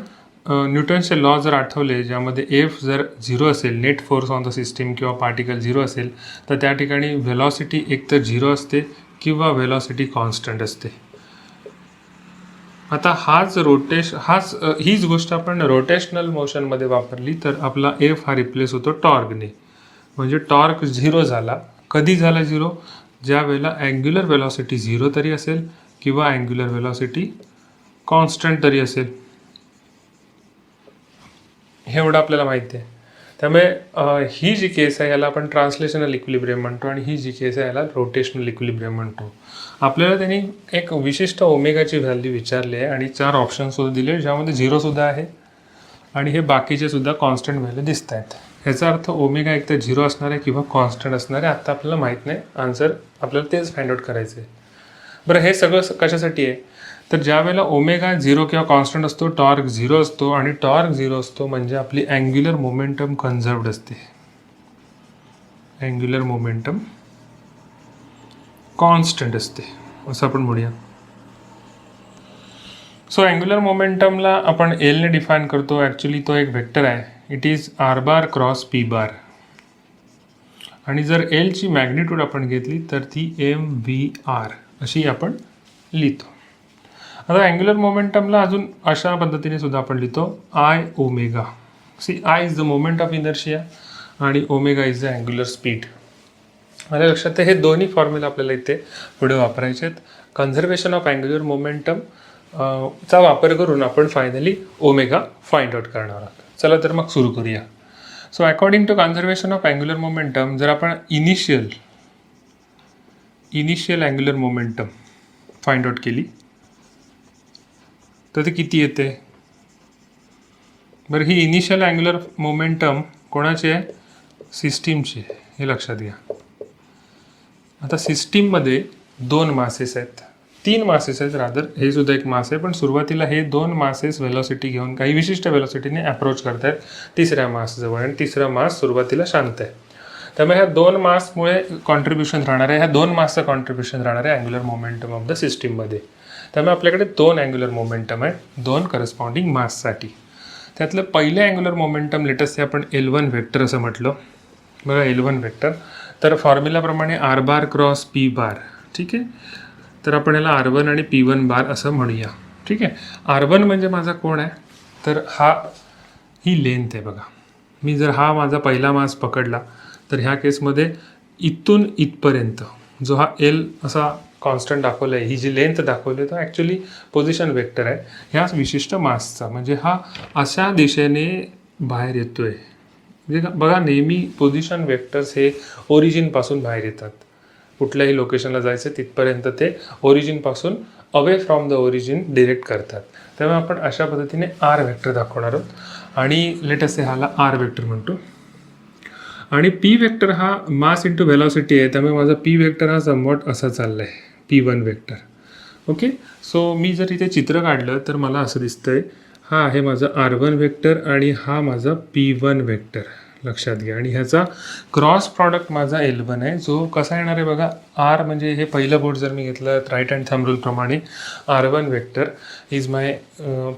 न्यूटनचे लॉ जर आठवले ज्यामध्ये एफ जर 0 असेल, net force on the system किंवा पार्टिकल 0 असेल तर त्या ठिकाणी व्हेलॉसिटी एकतर 0 असते किंवा व्हेलॉसिटी कॉन्स्टंट असते. आता हीच गोष्ट आपण रोटेशनल मोशनमध्ये वापरली तर आपला एफ हा रिप्लेस होतो टॉर्कने. म्हणजे टॉर्क 0 झाला. कधी झाला 0? ज्या वेळेला अँग्युलर व्हेलॉसिटी 0 तरी असेल किंवा अँग्युलर व्हेलॉसिटी कॉन्स्टंट तरी असेल. हे एवढं आपल्याला माहिती आहे. त्यामुळे ही जी केस आहे याला आपण ट्रान्सलेशनल इक्विलिब्रियम म्हणतो आणि ही जी केस आहे याला रोटेशनल इक्विलिब्रियम म्हणतो. आपल्याला त्यांनी एक विशिष्ट ओमेगाची व्हॅल्यू विचारली आहे आणि 4 ऑप्शनसुद्धा दिले ज्यामध्ये 0 आहे आणि हे बाकीचे सुद्धा कॉन्स्टंट व्हॅल्यू दिसत आहेत. ह्याचा अर्थ ओमेगा एक तर 0 असणार आहे किंवा कॉन्स्टंट असणार आहे. आत्ता आपल्याला माहीत नाही, आन्सर आपल्याला तेच फाइंड आउट करायचं आहे. बरं, हे सगळं कशासाठी आहे तर ज्या वेळेला ओमेगा 0 किंवा कॉन्स्टंट असतो, टॉर्क 0 असतो आणि टॉर्क 0 असतो म्हणजे आपली अँग्युलर मोमेंटम कन्झर्व्ड असते. अँग्युलर मोमेंटम कॉन्स्टंट असते असं आपण म्हणूया. सो अँग्युलर मोमेंटमला आपण एलने डिफाईन करतो. ॲक्च्युली तो एक व्हेक्टर आहे. It is R bar cross P bar आणि जर एलची मॅग्निट्यूड आपण घेतली तर ती MVR अशी आपण लिहितो. आता अँग्युलर मोमेंटमला अजून अशा पद्धतीने सुद्धा आपण लिहितो I omega. See I is the moment of inertia आणि omega is the angular speed. माझ्या लक्षात हे दोन्ही फॉर्म्युला आपल्याला इथे पुढे वापरायचे आहेत. कन्झर्वेशन ऑफ अँग्युलर मोमेंटम चा वापर करून आपण फायनली ओमेगा फाइंड आउट करणार आहोत. चला तर मग सुरू करूया. So according to conservation of angular momentum जर आपण initial angular momentum find out केली तर ते किती येते? बरं, ही इनिशियल अँग्युलर मोमेंटम कोणाची आहे? सिस्टीमची. हे लक्षात घ्या. आता सिस्टीममध्ये 2 मासेस आहेत, 3 मासेस आहेत रादर. हे सुद्धा एक मास आहे पण सुरुवातीला हे 2 मासेस व्हेलॉसिटी घेऊन काही विशिष्ट व्हेलॉसिटीने अप्रोच करत आहेत तिसऱ्या मासजवळ आणि तिसरा मास सुरुवातीला शांत आहे. त्यामुळे ह्या 2 मासमुळे कॉन्ट्रीब्युशन राहणार आहे. ह्या 2 मासचं कॉन्ट्रीब्युशन राहणार आहे अँग्युलर मोमेंटम ऑफ द सिस्टीममध्ये. त्यामुळे आपल्याकडे 2 अँग्युलर मोमेंटम आहेत 2 करस्पॉन्डिंग माससाठी. त्यातलं पहिलं अँग्युलर मोमेंटम लेटस्ट आपण L1 व्हेक्टर असं म्हटलं. बघा L1 व्हेक्टर तर फॉर्म्युलाप्रमाणे R bar cross P bar. ठीक आहे. तर आपण याला R1 आणि P1 बार असं म्हणूया. ठीक आहे. R1 म्हणजे माझा कोण आहे तर ही लेंथ आहे. बघा, मी जर हा माझा पहिला मास पकडला तर ह्या केसमध्ये इथून इथपर्यंत जो हा L असा कॉन्स्टंट दाखवला आहे, ही जी लेंथ दाखवली आहे तो ॲक्च्युली पोझिशन वेक्टर आहे ह्या विशिष्ट मासचा. म्हणजे हा अशा दिशेने बाहेर येतो आहे. म्हणजे बघा नेहमी पोझिशन वेक्टर्स हे ओरिजिनपासून बाहेर येतात. कुठल्याही लोकेशनला जायचं तिथपर्यंत ते ओरिजिनपासून away from the origin direct करतात. त्यामुळे आपण अशा पद्धतीने R वेक्टर दाखवणार आहोत आणि लेटेस्ट ह्याला R वेक्टर म्हणतो. आणि P वेक्टर हा मास इंटू व्हेलॉसिटी आहे. त्यामुळे माझा P वेक्टर हा समवॉट असा चालला आहे P1 वेक्टर. ओके. सो मी जर इथे चित्र काढलं तर मला असं दिसतंय हा आहे माझा R1 वेक्टर आणि हा माझा P1 वेक्टर. लक्षात घ्या. आणि ह्याचा क्रॉस प्रॉडक्ट माझा L1 आहे, जो कसा येणार आहे बघा. आर म्हणजे हे पहिलं बोर्ड जर मी घेतलं राईट हँड थंब रूलप्रमाणे R1 vector is my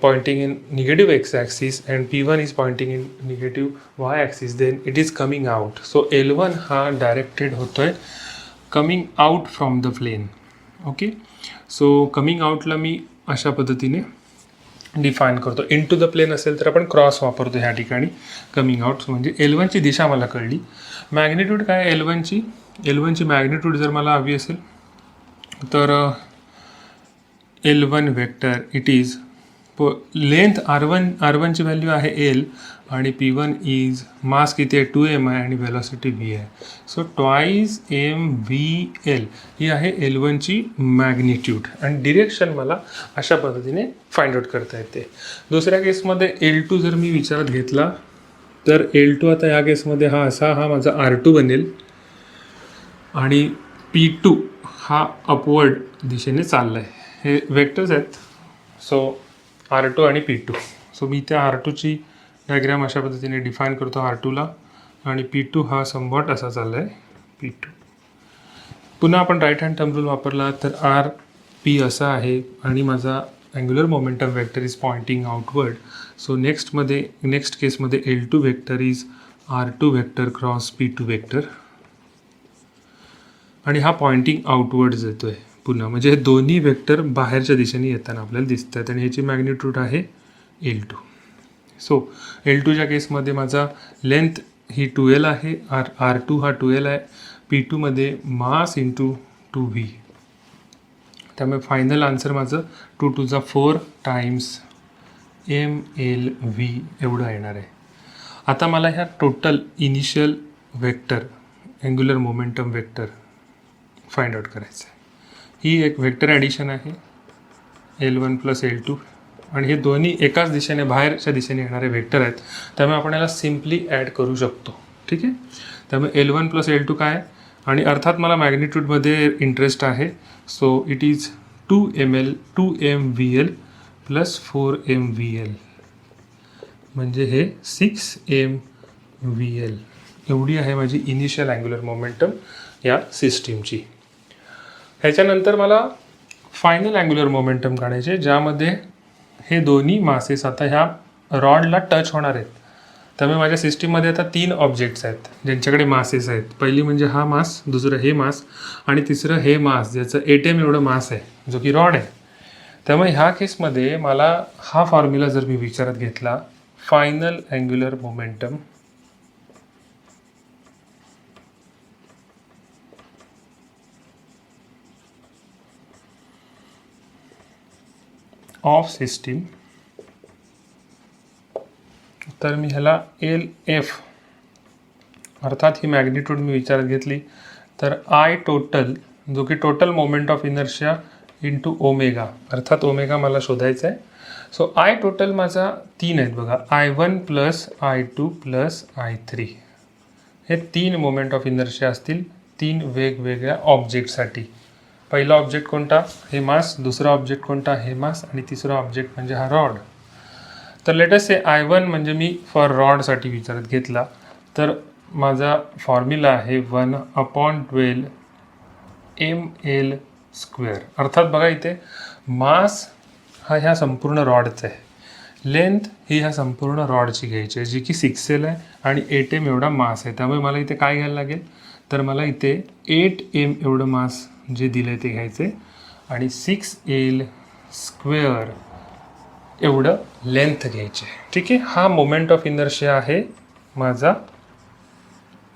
pointing in negative X axis and P1 is pointing in negative Y axis, then it is coming out. So L1 हा डायरेक्टेड होतो आहे coming out from the plane. Okay, so coming आउटला मी अशा पद्धतीने define करतो. In to the plain असेल तर आपण क्रॉस वापरतो ह्या ठिकाणी. कमिंग आउट म्हणजे L1ची दिशा मला कळली. मॅग्निट्यूड काय L1ची मॅग्निट्यूड जर मला हवी असेल तर L1 vector it is length R1ची व्हॅल्यू आहे L आणि P1 इज मास किती आहे 2m आहे आणि वेलॉसिटी v आहे. सो ट्वाईस mvl ही आहे L1ची मॅग्निट्यूड आणि डिरेक्शन मला अशा पद्धतीने फाइंड आउट करता येते. दुसऱ्या केसमध्ये L2 जर मी विचारात घेतला तर L2 आता या केसमध्ये हा माझा R2 बनेल आणि P2 हा अपवर्ड दिशेने चालला आहे. हे वेक्टर्स आहेत. सो R2 आणि P2. सो मी त्या R2ची डायग्राम अशा पद्धतीने डिफाईन करतो R2ला आणि P2 हा समवॉट असा चालला आहे P2. पुन्हा आपण राईट हँड थंब रूल वापरला तर RP असा आहे आणि माझा angular momentum vector is pointing outward. So next केसमध्ये L2 vector is R2 vector cross P2 vector आणि हा पॉइंटिंग आउटवर्ड्स येतो आहे पुन्हा. म्हणजे हे दोन्ही वेक्टर बाहेरच्या दिशेने येताना आपल्याला दिसतात आणि ह्याची मॅग्निट्यूड आहे L2. सो L2च्या केसमध्ये माझा लेंथ ही 2L आहे, R2 हा 2L आहे, P2मध्ये मास इंटू 2V. त्यामुळे फायनल आन्सर माझं 2 to the 4 टाइम्स mLv एवढं येणार आहे. आता मला ह्या total initial vector angular momentum vector find out करायचं आहे. ही एक वेक्टर ॲडिशन आहे L1 प्लस L2 आणि हे दोन्ही एकाच दिशेने बाहेरच्या दिशेने येणारे वेक्टर आहेत. त्यामुळे आपण याला सिम्पली ॲड करू शकतो. ठीक आहे, त्यामुळे L1 प्लस L2 काय आणि अर्थात मला मॅग्निट्यूडमध्ये इंटरेस्ट आहे. So it is 2mvl plus 4mvl म्हणजे हे 6mvl एवढी आहे माझी इनिशियल अँग्युलर मोमेंटम या सिस्टीमची. ह्याच्यानंतर मला फायनल अँग्युलर मोमेंटम काढायचे ज्यामध्ये हे दोन्ही मासेस आता ह्या रॉडला टच होणार आहेत. त्यामुळे माझ्या सिस्टीममध्ये आता 3 ऑब्जेक्ट्स आहेत ज्यांच्याकडे मासेस आहेत. पहिली म्हणजे हा मास, दुसरं हे मास आणि तिसरं हे मास ज्याचं 8m एवढं मास आहे जो की रॉड आहे. त्यामुळे ह्या केसमध्ये मला हा फॉर्म्युला जर मी विचारात घेतला final angular momentum of system तर मी ह्याला LF अर्थात ही मॅग्निट्यूड मी विचारात घेतली तर I टोटल जो की total moment of inertia into omega अर्थात ओमेगा मला शोधायचा आहे. सो I टोटल माझा 3 आहेत बघा I1 plus I2 plus I3 हे 3 मोमेंट ऑफ इनर्शिया असतील 3 वेगवेगळ्या ऑब्जेक्टसाठी. पहिला ऑब्जेक्ट कोणता हे मास, दुसरा ऑब्जेक्ट कोणता हे मास आणि तिसरा ऑब्जेक्ट म्हणजे हा रॉड. तर लेटस से I1 म्हणजे मी फॉर रॉडसाठी विचारात घेतला तर माझा फॉर्म्युला आहे 1/12 ml स्क्वेअर. अर्थात बघा इथे मास हा ह्या संपूर्ण रॉडचा आहे, लेंथ ही ह्या संपूर्ण रॉडची घ्यायची आहे जी की 6L आहे आणि 8m एवढा मास आहे. त्यामुळे मला इथे काय घ्यायला लागेल तर मला इथे 8m एवढं मास जे दिलं आहे ते घ्यायचे आणि 6L स्क्वेअर एवढं लेंथ घ्यायचे. ठीक आहे, हा मोमेंट ऑफ इनर्शिया आहे माझा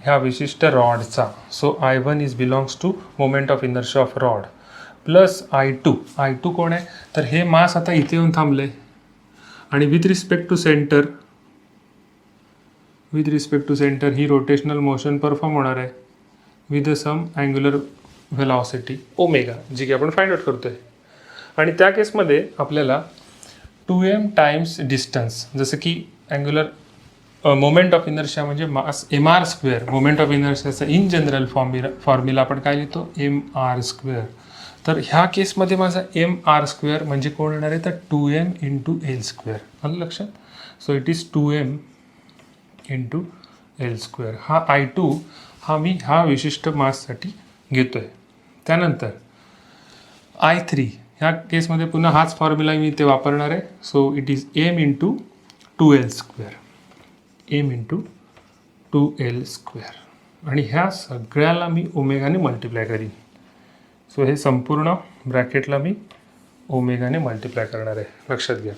ह्या विशिष्ट रॉडचा. So I1 is belongs to moment of inertia of rod plus I2 कोण आहे तर हे मास आता इथे येऊन थांबले आणि विथ रिस्पेक्ट टू सेंटर ही रोटेशनल मोशन परफॉर्म होणार आहे with the some angular velocity omega जी की आपण फाइंड आउट करतोय. आणि त्या केसमध्ये आपल्याला 2m टाइम्स डिस्टन्स जसं की अँग्युलर मोमेंट ऑफ इनर्शिया म्हणजे mass mr square. Moment of इनर्शियाचा इन जनरल फॉर्म्युला आपण काय लिहितो mr स्क्वेअर. तर ह्या केसमध्ये माझा mr स्क्वेअर म्हणजे कोण येणार आहे तर 2m इंटू एल स्क्वेअर. आलं लक्षात. So it is 2m into L square. हा I2 हा मी ह्या विशिष्ट माससाठी घेतो आहे. त्यानंतर I3 ह्या केसमध्ये पुन्हा हाच फॉर्म्युला मी इथे वापरणार आहे. So it is M into 2L square. M into 2L square आणि ह्या सगळ्याला मी ओमेगाने मल्टिप्लाय करीन. सो हे संपूर्ण ब्रॅकेटला मी ओमेगाने मल्टिप्लाय करणार आहे, लक्षात घ्या.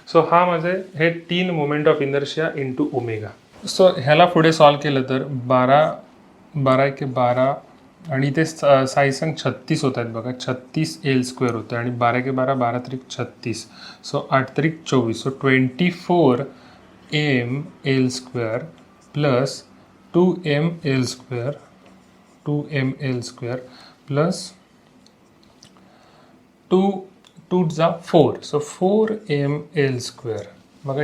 सो हा माझे हे 3 moment of inertia into omega. So ह्याला पुढे सॉल्व केलं तर 12 आणि ते साईसंग 36 होत आहेत बघा. 36L स्क्वेअर होतं आणि 12 त्रिक 36. सो 8 त्रिक 24. So 24mL square plus 2mL square plus 2 जा 4. So 4mL square. बघा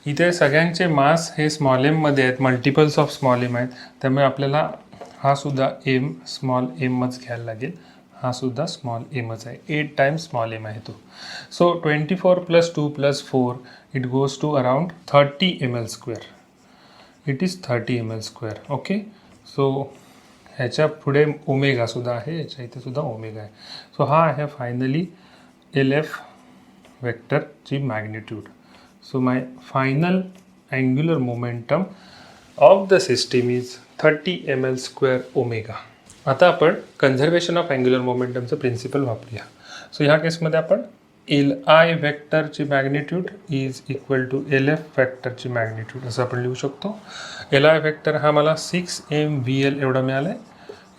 इथे सगळ्यांचे मास हे स्मॉल एममध्ये आहेत, मल्टिपल्स ऑफ स्मॉल एम आहेत. त्यामुळे आपल्याला हा सुद्धा एम स्मॉल एमच घ्यायला लागेल. हा सुद्धा स्मॉल एमच आहे. 8 टाइम्स स्मॉल एम आहे तो. So 24 plus 2 plus 4 it goes to around 30 mL square. It is 30 mL square. Okay. So ह्याच्या पुढे ओमेगा सुद्धा आहे, याच्या इथे सुद्धा ओमेगा आहे. सो हा आहे फायनली LF वेक्टरची magnitude. So my final angular momentum of the system is 30 mL square omega. आता आपण कन्झर्वेशन ऑफ अँग्युलर मोमेंटमचं प्रिन्सिपल वापरूया. सो ह्या केसमध्ये आपण LI वेक्टरची magnitude is equal to LF वेक्टरची मॅग्निट्यूड असं आपण लिहू शकतो. LI वेक्टर हा मला 6mVL एवढा मिळाला आहे.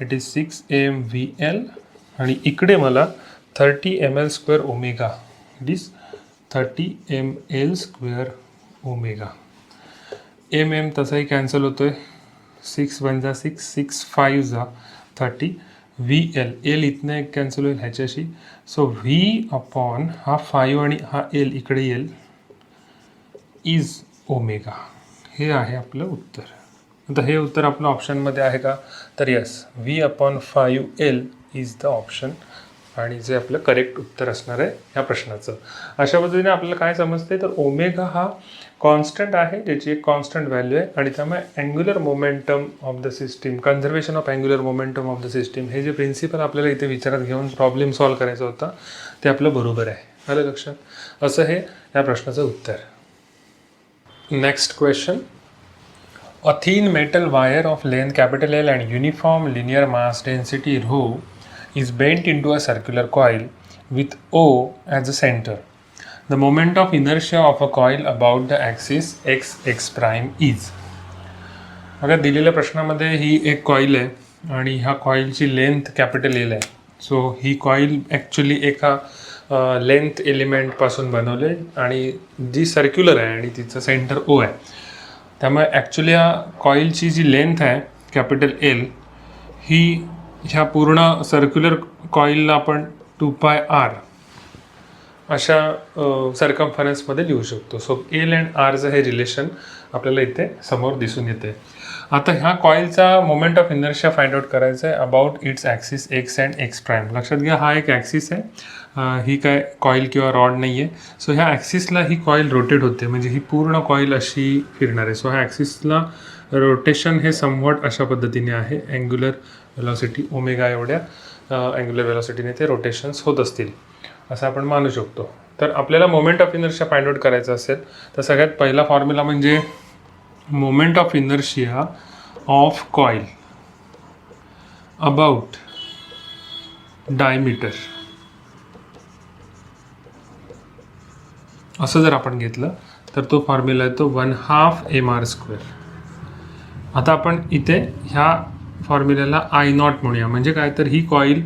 इट इज 6mVL आणि इकडे मला 30 mL square omega. It is 30 mL square omega. M तसाही कॅन्सल होतो आहे. 6 1 जा 6, 6 5 जा 30. VL एल इथनं एक कॅन्सल होईल ह्याच्याशी. सो V अपॉन हा 5 आणि हा एल इकडे येईल इज ओमेगा. हे आहे आपलं उत्तर. आता हे उत्तर आपलं ऑप्शनमध्ये आहे का? तर yes, V upon 5L is the option आणि जे आपलं करेक्ट उत्तर असणार आहे ह्या प्रश्नाचं. अशा पद्धतीने आपल्याला काय समजते तर ओमेगा हा कॉन्स्टंट आहे, ज्याची एक कॉन्स्टंट व्हॅल्यू आहे आणि त्यामुळे angular momentum of the system, conservation of angular momentum of the system हे जे प्रिन्सिपल आपल्याला इथे विचारात घेऊन प्रॉब्लेम सॉल्व्ह करायचा होता ते आपलं बरोबर आहे. आलं लक्षात? असं हे या प्रश्नाचं उत्तर. Next question. A thin metal wire of length L and uniform linear mass density rho is bent into a circular coil with O as the center. The moment of inertia of a coil about the axis x prime is. अगर दिलेल्या प्रश्नामध्ये ही एक coil आहे आणि ह्या कॉईलची length L आहे. So ही coil actually एका length एलिमेंटपासून बनवले आणि जी सर्क्युलर आहे आणि तिचं सेंटर O आहे. त्यामुळे ॲक्च्युली या कॉईलची जी लेंथ आहे L ही ह्या पूर्ण सर्क्युलर कॉईलला आपण 2πr अशा सर्कम्फरन्समध्ये लिहू शकतो. सो L अँड Rचं हे रिलेशन आपल्याला इथे समोर दिसून येते. आता ह्या कॉईलचा moment of inertia find out करायचा आहे about its axis X and X prime. लक्षात घ्या, हा एक ॲक्सिस आहे, ही काय कॉईल किंवा रॉड नाही आहे. सो ह्या ॲक्सिसला ही कॉईल रोटेट होते, म्हणजे ही पूर्ण कॉईल अशी फिरणार आहे. सो ह्या ॲक्सिसला रोटेशन हे समवट अशा पद्धतीने आहे. अँग्युलर वेलॉसिटी ओमेगा एवढ्या अँग्युलर वेलॉसिटीने ते रोटेशन्स होत असतील असं आपण मानू शकतो. तर आपल्याला moment of inertia find out करायचं असेल तर सगळ्यात पहिला फॉर्म्युला म्हणजे moment of inertia of coil about diameter असं जर आपण घेतलं तर तो फॉर्म्युला येतो 1/2 mr². आता आपण इथे ह्या फॉर्म्युल्याला I0 म्हणूया. म्हणजे काय तर ही कॉईल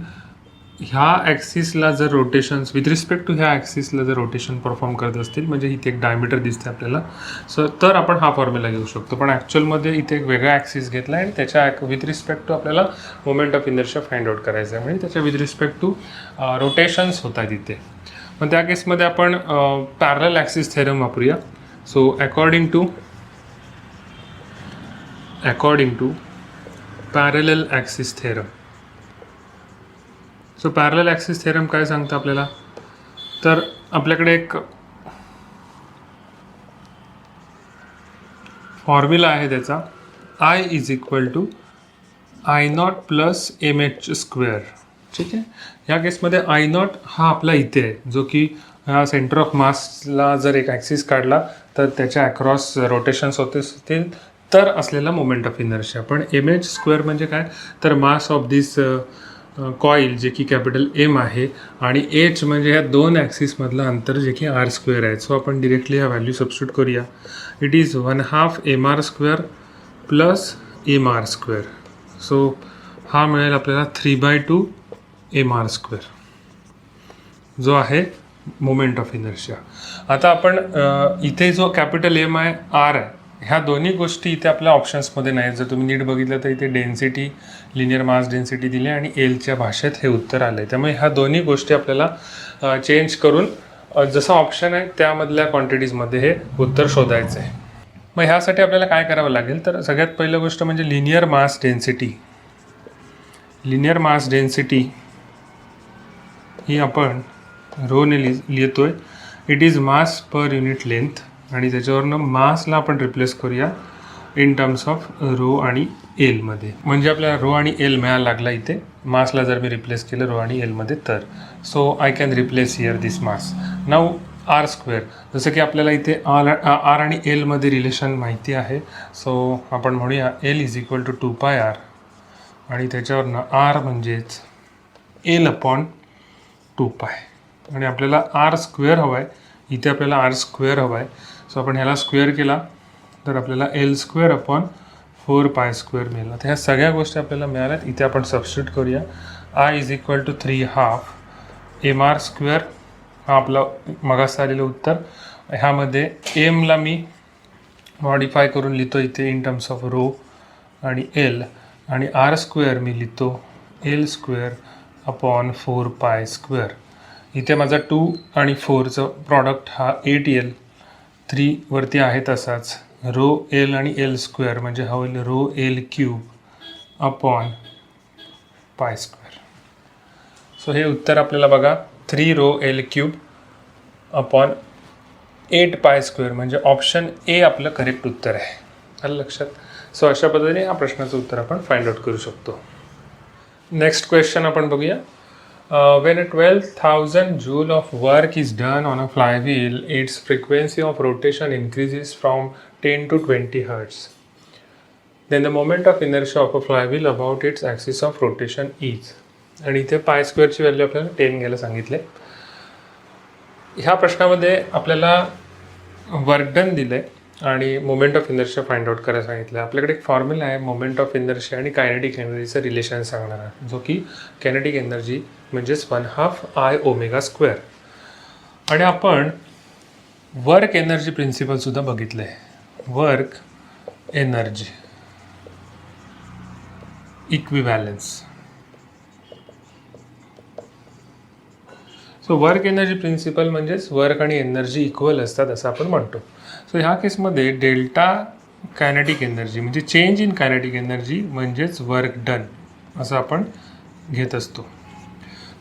ह्या ॲक्सिसला जर रोटेशन्स विथ रिस्पेक्ट टू ह्या ॲक्सिसला जर रोटेशन परफॉर्म करत असतील म्हणजे इथे एक डायमीटर दिसते आपल्याला. सो तर आपण हा फॉर्म्युला घेऊ शकतो. पण ॲक्च्युअलमध्ये इथे एक वेगळा ॲक्सिस घेतला आहे आणि त्याच्या विथ रिस्पेक्ट टू आपल्याला moment of inertia find out करायचं आहे. म्हणजे त्याच्या विथ रिस्पेक्ट टू रोटेशन्स होत आहेत इथे. पण त्या केसमध्ये आपण पॅरलल ॲक्सिस थेरम वापरूया. So according to parallel axis theorem. So parallel axis theorem काय सांगतं आपल्याला तर आपल्याकडे एक फॉर्म्युला आहे त्याचा I is equal to I not plus M H square. ठीक आहे. ह्या केसमध्ये आय नॉट हा आपला इथे आहे, जो की ह्या सेंटर ऑफ मासला जर एक ॲक्सिस काढला तर त्याच्या अक्रॉस रोटेशन्स होते असतील तर असलेला मोमेंट ऑफ इनर्शिया. पण एम एच स्क्वेअर म्हणजे काय, तर मास ऑफ दिस कॉईल जे की कॅपिटल एम आहे, आणि एच म्हणजे ह्या दोन ॲक्सिसमधलं अंतर जे की आर स्क्वेअर आहे. सो आपण डिरेक्टली ह्या व्हॅल्यू सबस्टिट्यूट करूया. It is 1/2 M R square plus M R square. So हा मिळेल आपल्याला 3/2 एम आर स्क्वेअर, जो आहे मोमेंट ऑफ इनर्शिया. आता आपण इथे जो कॅपिटल एम आहे, आर आहे, ह्या दोन्ही गोष्टी इथे आपल्या ऑप्शन्समध्ये नाहीत. जर तुम्ही नीट बघितलं तर इथे डेन्सिटी, लिनियर मास डेन्सिटी दिली आणि एलच्या भाषेत हे उत्तर आलं आहे. त्यामुळे ह्या दोन्ही गोष्टी आपल्याला चेंज करून जसं ऑप्शन आहे त्यामधल्या क्वांटिटीजमध्ये हे उत्तर शोधायचं आहे. मग ह्यासाठी आपल्याला काय करावं लागेल, तर सगळ्यात पहिलं गोष्ट म्हणजे linear mass density. Linear mass density ही आपण रोने लिहितोय. It is mass per unit length, आणि त्याच्यावरनं मासला आपण रिप्लेस करूया इन टर्म्स ऑफ रो आणि एलमध्ये. म्हणजे आपल्याला रो आणि एल मिळायला लागला इथे. मासला जर मी रिप्लेस केलं रो आणि एलमध्ये तर so I can replace here this mass. Now R square, जसं की आपल्याला इथे आर आणि एलमध्ये रिलेशन माहिती आहे. सो आपण म्हणूया L is equal to 2π R, आणि त्याच्यावरनं आर म्हणजेच एल अपॉन 2π, आणि आपल्याला आर स्क्वेअर हवा आहे. इथे आपल्याला आर स्क्वेअर हवा आहे. सो आपण ह्याला स्क्वेअर केला तर आपल्याला एल स्क्वेअर अपॉन 4π स्क्वेअर मिळाला. तर ह्या सगळ्या गोष्टी आपल्याला मिळाल्यात. इथे आपण सबस्टिट्यूट करूया. I is equal to 3/2 M R square, हा आपला मगास आलेलं उत्तर. ह्यामध्ये एमला मी मॉडिफाय करून लिहितो इथे इन टर्म्स ऑफ रो आणि एल, आणि आर स्क्वेअर मी लिहितो एल स्क्वेअर अपॉन 4π स्क्वेअर. इथे माझा 2 आणि 4चं प्रॉडक्ट हा 8L, 3 वरती आहे तसाच. रो एल आणि एल स्क्वेअर म्हणजे हा होईल rho L cube upon π square. So हे उत्तर आपल्याला बघा 3 rho L cube upon 8π square, म्हणजे ऑप्शन ए आपलं करेक्ट उत्तर आहे. आलं लक्षात. सो अशा पद्धतीने या प्रश्नाचं उत्तर आपण फाइंड आउट करू शकतो. नेक्स्ट क्वेश्चन आपण बघूया. When a 12,000 joule of work is done on a flywheel, its frequency of rotation increases from 10 to 20 hertz. Then the moment of inertia of a flywheel about its axis of rotation is. आणि इथे पाय स्क्वेअरची value आपल्याला 10 घ्यायला सांगितले. ह्या प्रश्नामध्ये आपल्याला work done दिलं आहे आणि moment of inertia find out करायला सांगितलं. आपल्याकडे एक फॉर्म्युला आहे मोमेंट ऑफ इनर्शिया आणि कायनेटिक एनर्जीचं रिलेशन सांगणारा, जो की कायनेटिक एनर्जी म्हणजेच 1/2 I ओमेगा स्क्वेअर. आणि आपण वर्क एनर्जी प्रिन्सिपलसुद्धा बघितलं आहे. Work energy equivalence. So work energy principle म्हणजेच वर्क आणि एनर्जी इक्वल असतात असं आपण म्हणतो. सो ह्या केसमध्ये डेल्टा कायनेटिक एनर्जी म्हणजे चेंज इन कायनेटिक एनर्जी म्हणजेच वर्क डन असं आपण घेत असतो.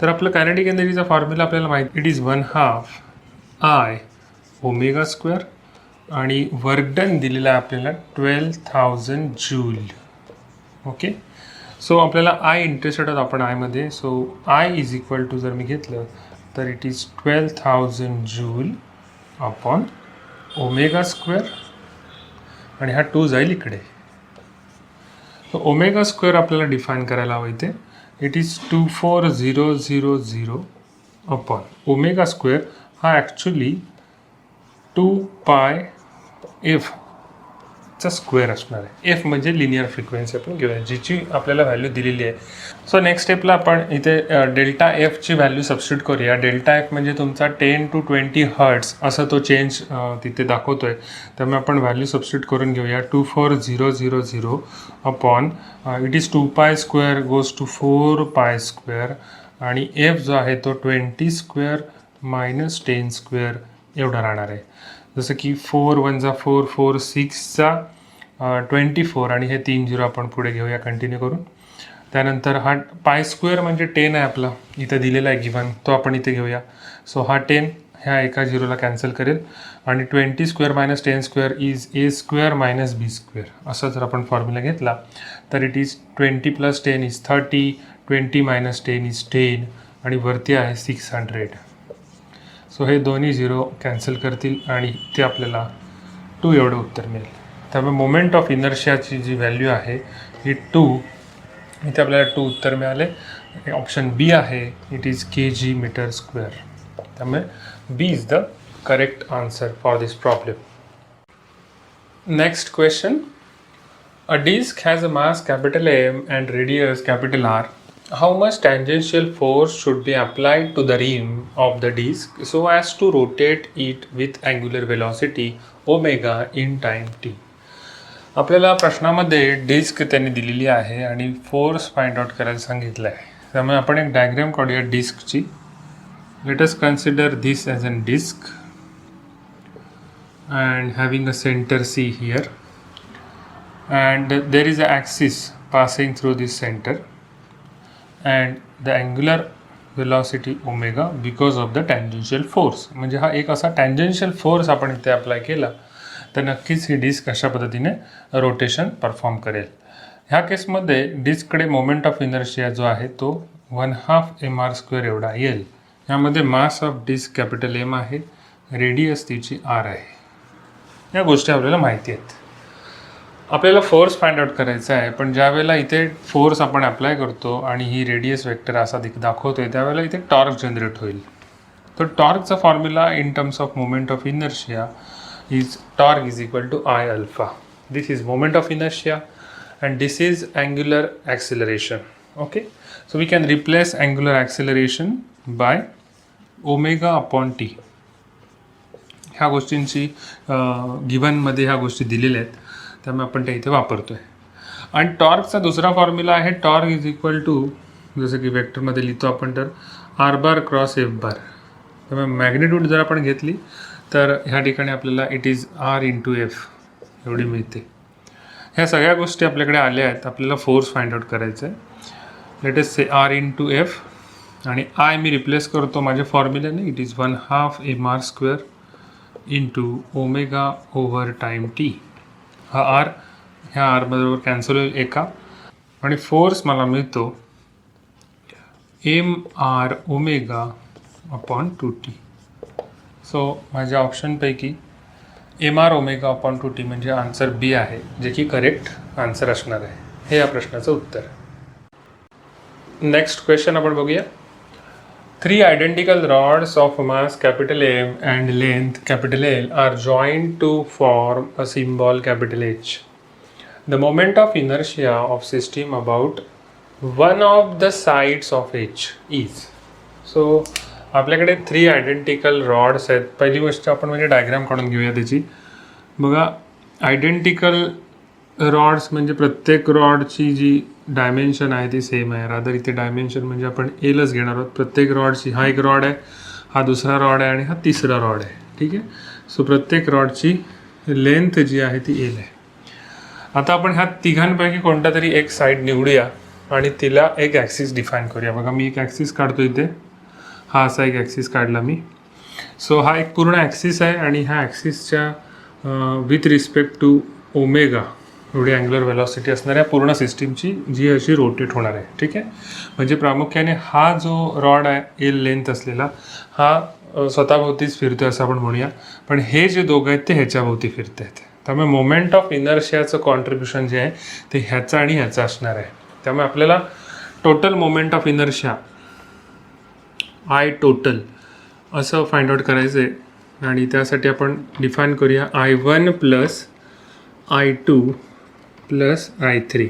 तर आपलं कायनेटिक एनर्जीचा फॉर्म्युला आपल्याला माहिती. It is 1/2 I omega square, आणि वर्क डन दिलेला आहे आपल्याला 12,000 जूल. ओके. सो आपल्याला आय इंटरेस्टेड आहोत आपण आयमध्ये. So I is equal to जर मी घेतलं तर it is 12,000 joule upon omega square, आणि हा 2 जाईल इकडे. सो ओमेगा स्क्वेअर आपल्याला डिफाईन करायला हवं इथे. It is 24,000 upon omega square हा ॲक्च्युली 2π एफ चा स्क्वेअर असणार आहे. एफ म्हणजे लिनियर फ्रिक्वेन्सी आपण घेऊया, जिची आपल्याला व्हॅल्यू दिलेली आहे. सो नेक्स्ट स्टेपला आपण इथे डेल्टा एफची व्हॅल्यू सबस्टिट्यूट करूया. डेल्टा एफ म्हणजे तुमचा 10 to 20 हर्ट्स असं तो चेंज तिथे दाखवतो आहे. त्यामुळे आपण व्हॅल्यू सबस्टिट्यूट करून घेऊया. 24,000 upon it is 2π square goes to 4π square, आणि एफ जो आहे तो 20 स्क्वेअर मायनस 10 स्क्वेअर एवढा राहणार आहे. जसं की 4 1 जा 4 4 6 24, आणि हे 3 0 आपण पुढे घेऊया कंटिन्यू करून. त्यानंतर हा पाय स्क्वेअर म्हणजे 10 आहे आपला इथं दिलेला आहे गिवन, तो आपण इथे घेऊया. सो हा 10 ह्या एका झिरोला कॅन्सल करेल आणि 20 square minus 10 square is A square minus B square असा जर आपण फॉर्म्युला घेतला तर it is 20 plus 10 is 30, 20 minus 10 is 10 आणि वरती आहे 600. सो हे दोन्ही झिरो कॅन्सल करतील आणि ते आपल्याला 2 एवढं उत्तर मिळेल. त्यामुळे मोमेंट ऑफ इनर्शियाची जी व्हॅल्यू आहे ही 2, इथे आपल्याला 2 उत्तर मिळाले. ऑप्शन बी आहे, it is kg metre square. त्यामुळे B is the correct answer for this problem. Next question. A disc has a mass capital M and radius capital R. How much tangential force should be applied to the rim of the disk so as to rotate it with angular velocity omega in time t? आपल्याला प्रश्नामध्ये disk त्यांनी दिलेली आहे आणि force find out करायला सांगितलं आहे. त्यामुळे आपण एक डायग्राम काढूया डिस्कची. Let us consider this as an disc and having a center C here, and there is an axis passing through this center and the angular velocity omega because of the tangential force. म्हणजे हा एक असा tangential force आपण इथे apply केला तर नक्कीच ही disk अशा पद्धतीने रोटेशन परफॉर्म करेल. ह्या केसमध्ये डिस्ककडे मोमेंट ऑफ इनर्शिया जो आहे तो 1/2 mr² एवढा येईल. ह्यामध्ये mass of disk capital M आहे, रेडियस तिची आर आहे. या गोष्टी आपल्याला माहिती आहेत. आपल्याला फोर्स फाइंड आउट करायचा आहे, पण ज्या वेळेला इथे फोर्स आपण अप्लाय करतो आणि ही रेडियस वेक्टर असा दाखवतोय त्यावेळेला इथे टॉर्क जनरेट होईल. तर टॉर्कचा formula in terms of moment of inertia is torque is equal to I alpha. This is moment of inertia and this is angular acceleration. Okay, so we can replace angular acceleration by omega upon T. ह्या गोष्टींची गिव्हनमध्ये ह्या गोष्टी दिलेल्या आहेत त्यामुळे आपण त्या इथे वापरतो आहे. आणि टॉर्कचा दुसरा फॉर्म्युला आहे टॉर्क इज इक्वल टू, जसं की वेक्टरमध्ये लिहितो आपण तर R bar cross F bar. त्यामुळे मॅग्निट्यूड जर आपण घेतली तर ह्या ठिकाणी आपल्याला it is R into F एवढी मिळते. ह्या सगळ्या गोष्टी आपल्याकडे आल्या आहेत. आपल्याला फोर्स फाइंड आउट करायचं आहे. Let us say R into F आणि आय मी रिप्लेस करतो माझ्या फॉर्म्युल्याने. It is 1/2 mr² into omega over time T. हा आर ह्या आर बरोबर कॅन्सल होईल एका आणि फोर्स मला मिळतो mr omega upon 2t. So माझ्या ऑप्शनपैकी mr ओमेगा अपॉन 2t म्हणजे आन्सर बी आहे, जे की करेक्ट आन्सर असणार आहे. हे या प्रश्नाचं उत्तर. नेक्स्ट क्वेश्चन आपण बघूया. 3 identical rods of mass capital M and length capital L are joined to form a symbol capital H. The moment of inertia of system about one of the sides of H is. So आपल्याकडे 3 identical rods आहेत. पहिली गोष्ट आपण म्हणजे diagram काढून घेऊया त्याची. बघा, आयडेंटिकल रॉड्स म्हणजे प्रत्येक रॉडची जी डायमेन्शन आहे ती सेम आहे. रादर इथे डायमेन्शन म्हणजे आपण एलच घेणार आहोत. प्रत्येक रॉडची, हा एक रॉड आहे, हा दुसरा रॉड आहे आणि हा तिसरा रॉड आहे. ठीक आहे. सो प्रत्येक रॉडची लेंथ जी आहे ती एल आहे. आता आपण ह्या तिघांपैकी कोणता तरी एक साईड निवडूया आणि तिला एक ॲक्सिस डिफाईन करूया. बघा, मी एक ॲक्सिस काढतो इथे. हा असा एक ॲक्सिस काढला मी. सो हा एक पूर्ण ॲक्सिस आहे आणि ह्या ॲक्सिसच्या विथ रिस्पेक्ट टू ओमेगा एवढी अँग्युलर वेलॉसिटी असणाऱ्या पूर्ण सिस्टीमची जी अशी रोटेट होणार आहे. ठीक आहे. म्हणजे प्रामुख्याने हा जो रॉड आहे एल लेंथ असलेला हा स्वतःभोवतीच फिरतो असं आपण म्हणूया, पण हे जे दोघं आहेत ते ह्याच्याभोवती फिरत आहेत. त्यामुळे मोमेंट ऑफ इनर्शियाचं कॉन्ट्रीब्युशन जे आहे ते ह्याचं आणि ह्याचं असणार आहे. त्यामुळे आपल्याला total moment of inertia I total असं फाइंड आउट करायचं आहे आणि त्यासाठी आपण डिफाईन करूया I1 plus I2 plus I3.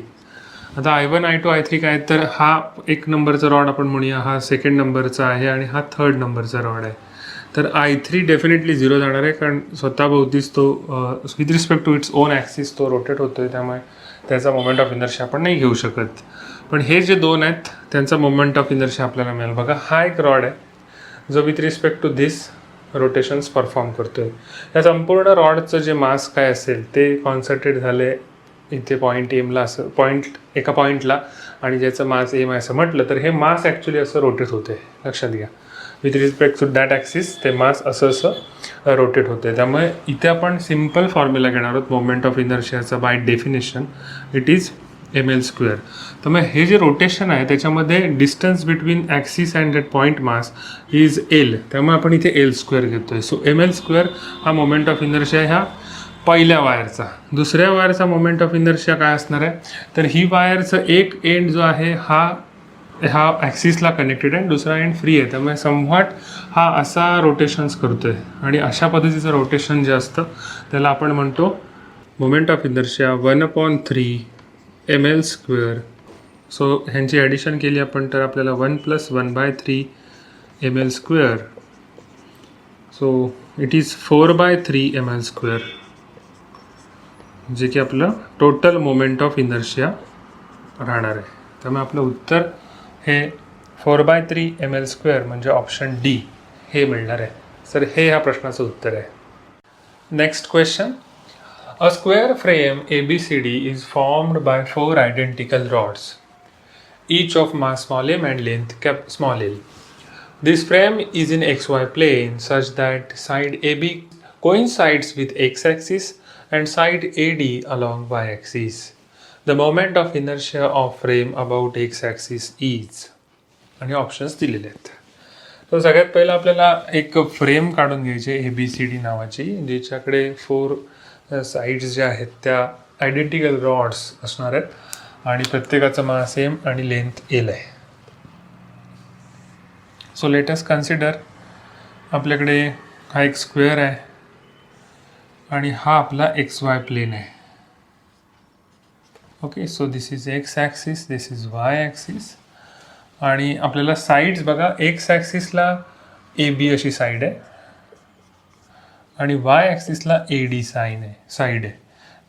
आता I1 I2 I3 काय, तर हा एक नंबरचा रॉड आपण म्हणूया, हा सेकंड नंबरचा आहे आणि हा थर्ड नंबरचा रॉड आहे. तर I3 डेफिनेटली 0 जाणार आहे, कारण स्वतःभोवतीच तो with respect to its own axis तो रोटेट होतो आहे, त्यामुळे त्याचा मोमेंट ऑफ इनर्शिया आपण नाही घेऊ शकत. पण हे जे दोन आहेत त्यांचा मोमेंट ऑफ इनर्शिया आपल्याला मिळेल. बघा, हा एक रॉड आहे जो with respect to this rotations perform करतो आहे. या संपूर्ण रॉडचं जे मास काय असेल ते कॉन्सन्ट्रेट झाले इथे पॉईंट एमला, असं पॉईंट एका पॉईंटला, आणि ज्याचं मास एम आहे असं म्हटलं तर हे मास ॲक्च्युली असं रोटेट होते. लक्षात घ्या. With respect to that axis ते मास असं रोटेट होते. त्यामुळे इथे आपण सिम्पल फॉर्म्युला घेणार आहोत मोमेंट ऑफ इनर्शियाचा. By definition it is ml². त्यामुळे हे जे रोटेशन आहे त्याच्यामध्ये distance between axis and that point mass is L. त्यामुळे आपण इथे l² घेतोय. सो ml² हा मोमेंट ऑफ इनर्शिया ह्या पहिल्या वायरचा. दुसऱ्या वायरचा मोमेंट ऑफ इनर्शिया काय असणार आहे, तर ही वायरचं एक एंड जो आहे हा ॲक्सिसला कनेक्टेड आहे, दुसरा एंड फ्री आहे. त्यामुळे समव्हाट हा असा रोटेशन्स करतोय आणि अशा पद्धतीचं रोटेशन जे असतं त्याला आपण म्हणतो moment of inertia 1/3 ml². So ह्यांची ॲडिशन केली आपण तर आपल्याला 1 + 1/3 ml². So it is 4/3 ml², जे की आपलं टोटल मोमेंट ऑफ इनर्शिया राहणार आहे. त्यामुळे आपलं उत्तर हे 4/3 ml² म्हणजे ऑप्शन डी हे मिळणार आहे. सर हे ह्या प्रश्नाचं उत्तर आहे. Next question. A square frame ABCD is formed by 4 identical rods, each of mass small m and length small l. This frame is in XY plane such that side AB coincides with x-axis and side AD along y-axis. The moment of inertia of frame about x-axis is, आणि options दिलेले आहेत. तर सगळ्यात पहिलं आपल्याला एक frame काढून घ्यायची ABCD नावाची, ज्याच्याकडे 4 साईड्स ज्या आहेत त्या आयडेंटिकल रॉड्स असणार आहेत आणि प्रत्येकाचं मास एम आणि लेंथ एल आहे. सो लेट अस कन्सिडर आपल्याकडे हा एक स्क्वेअर आहे आणि हा आपला XY प्लेन आहे. Okay, so this is x axis, this is why axis आणि आपल्याला साईड्स बघा, एक्स ॲक्सिसला AB अशी साईड आहे आणि वाय ॲक्सिसला AD साईड आहे.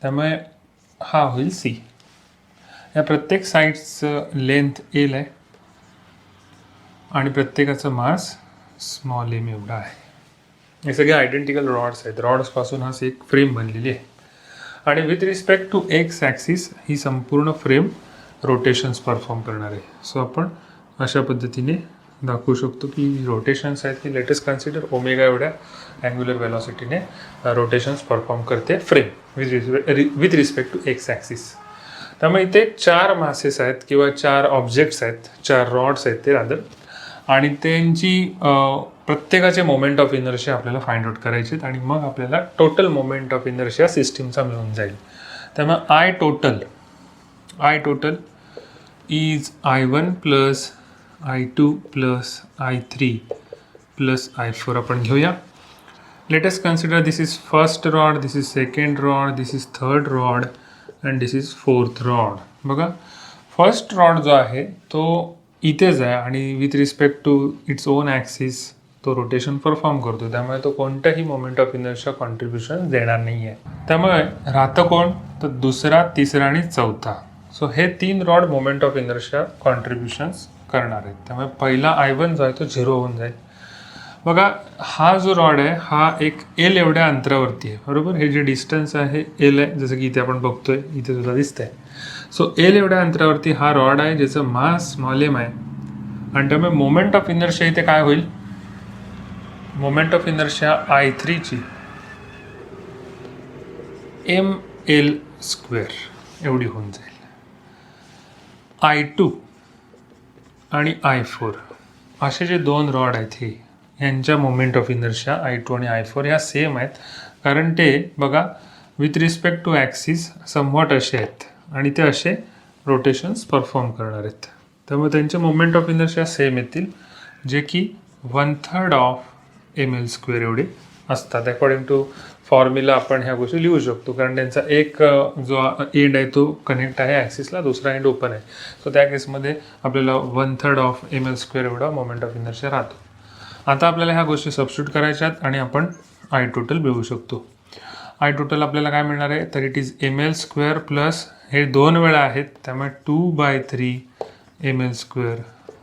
त्यामुळे हा होईल C. या प्रत्येक साईडचं लेंथ एल आहे आणि प्रत्येकाचं मास स्मॉल एम एवढा आहे. हे सगळे आयडेंटिकल रॉड्स आहेत. रॉड्सपासून हा एक फ्रेम बनलेली आहे आणि with respect to X axis ही संपूर्ण फ्रेम रोटेशन्स परफॉर्म करणार आहे. सो आपण अशा पद्धतीने दाखवू शकतो की रोटेशन्स आहेत की लेटेस्ट कन्सिडर ओमेगा एवढ्या अँग्युलर वेलॉसिटीने रोटेशन्स परफॉर्म करते frame with respect to X axis. त्यामुळे इथे 4 मासेस आहेत किंवा 4 ऑब्जेक्ट्स आहेत, 4 रॉड्स आहेत ते रादर, आणि त्यांची प्रत्येकाचे मोमेंट ऑफ इनर्शिया आपल्याला फाइंड आउट करायचे आहेत आणि मग आपल्याला टोटल मोमेंट ऑफ इनर्शिया सिस्टीमचा मिळून जाईल. त्यामुळे I total is I1 + I2 + I3 + I4 आपण घेऊया. Let us consider this is first rod, this is second rod, this is third rod and this is fourth rod. बघा, first rod जो आहे तो इथेच आहे आणि with respect to its own axis तो रोटेशन परफॉर्म करतो. त्यामुळे तो कोणत्याही मोमेंट ऑफ इनर्शिया कॉन्ट्रीब्युशन देणार नाही आहे. त्यामुळे राहतं कोण, तर दुसरा, तिसरा आणि चौथा. सो हे 3 रॉड मोमेंट ऑफ इनर्शिया कॉन्ट्रीब्युशन्स करणार आहेत. त्यामुळे पहिला I1 जो आहे तो 0 होऊन जाईल. बघा, हा जो रॉड आहे हा एक एल एवढ्या अंतरावरती आहे, बरोबर. हे जे डिस्टन्स आहे एल आहे, जसं की इथे आपण बघतोय, इथे सुद्धा दिसतंय. सो एल एवढ्या अंतरावरती हा रॉड आहे ज्याचं मास स्मॉल एम आहे आणि त्यामुळे मोमेंट ऑफ इनर्शिया इथे काय होईल, मोमेंट ऑफ इनर्शिया I3 ची ml² एवढी होऊन जाईल. I2 आणि I4 असे जे 2 रॉड आहेत हे, यांच्या मोमेंट ऑफ इनर्शिया I2 आणि I4 ह्या सेम आहेत, कारण ते बघा विथ रिस्पेक्ट टू ॲक्सिस समव्हॉट असे आहेत आणि ते असे रोटेशन्स परफॉर्म करणार आहेत. त्यामुळे त्यांचे मोमेंट ऑफ इनर्शिया सेम येतील, जे की 1/3 ऑफ ml² एवढे असतात. अकॉर्डिंग टू फॉर्म्युला आपण ह्या गोष्टी लिहू शकतो, कारण त्यांचा एक जो एंड आहे तो कनेक्ट आहे ॲक्सिसला, दुसरा एंड ओपन आहे. सो त्या केसमध्ये आपल्याला 1/3 ऑफ ml² एवढा मोमेंट ऑफ इनर्शिया राहतो. आता आपल्याला ह्या गोष्टी सबस्टिट्यूट करायच्यात आणि आपण आय टोटल मिळवू शकतो. आय टोटल आपल्याला काय मिळणार आहे, तर इट इज ml² प्लस हे 2 वेळा आहेत, त्यामुळे 2/3 ml²,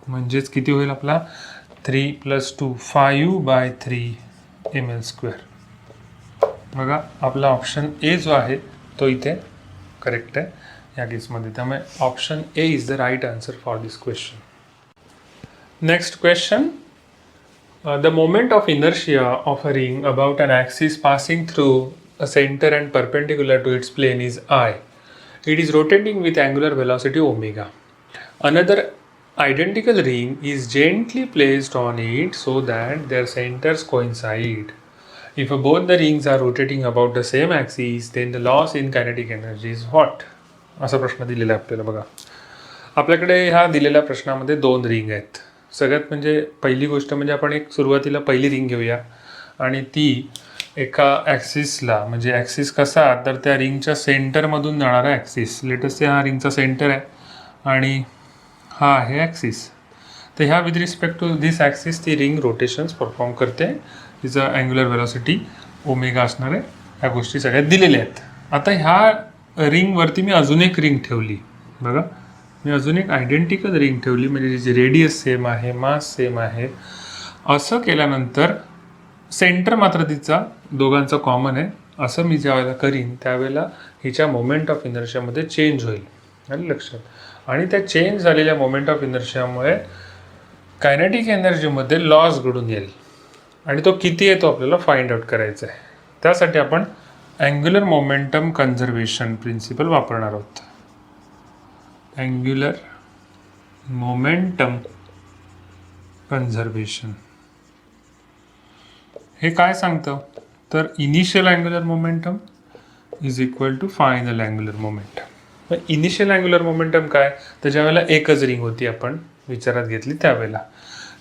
म्हणजेच किती होईल आपला 3 + 2 5/3 ml². बघा, आपला ऑप्शन ए जो आहे तो इथे करेक्ट आहे या केसमध्ये. त्यामुळे option A is the right answer for this question. Next question. The moment of inertia of a ring about an axis passing through a center and perpendicular to its plane is I. It is rotating with angular velocity omega. Another identical ring is gently placed on it so that their centers coincide. If both the rings are rotating about the same axis, then the loss in kinetic energy is what? असा प्रश्न दिलेला आहे आपल्याला बघा. आपल्याकडे ह्या दिलेल्या प्रश्नामध्ये 2 रिंग आहेत. सगळ्यात म्हणजे पहिली गोष्ट म्हणजे आपण एक सुरुवातीला पहिली रिंग घेऊया आणि ती एका ॲक्सिसला, म्हणजे ॲक्सिस कसा तर त्या रिंगच्या सेंटरमधून जाणारा ॲक्सिस, लेटेस्ट हा रिंगचा सेंटर आहे आणि हा आहे ॲक्सिस. तर ह्या with respect to this axis ती रिंग रोटेशन्स परफॉर्म करते. तिचं अँग्युलर वेलॉसिटी ओमेगा असणार आहे. ह्या गोष्टी सगळ्यात दिलेल्या आहेत. आता ह्या रिंगवरती मी अजून एक रिंग ठेवली बघा. मी अजून एक आयडेंटिकल रिंग ठेवली, म्हणजे जिची रेडियस सेम आहे, मास सेम आहे. असं केल्यानंतर सेंटर मात्र तिचा दोघांचा कॉमन आहे. असं मी ज्या वेळेला करीन त्यावेळेला हिच्या मोमेंट ऑफ इनर्शियामध्ये चेंज होईल. आलं लक्षात? आणि त्या चेंज झालेल्या मोमेंट ऑफ इनर्शियामुळे कायनेटिक एनर्जीमध्ये लॉस घडून येईल आणि तो किती आहे तो आपल्याला फाइंड आउट करायचा आहे. त्यासाठी आपण अँग्युलर मोमेंटम कन्झर्वेशन प्रिन्सिपल वापरणार आहोत. अँग्युलर मोमेंटम कन्झर्वेशन हे काय सांगतं तर initial angular momentum is equal to final angular momentum. मग इनिशियल अँग्युलर मोमेंटम काय तर ज्यावेळेला एकच रिंग होती आपण विचारात घेतली त्यावेळेला.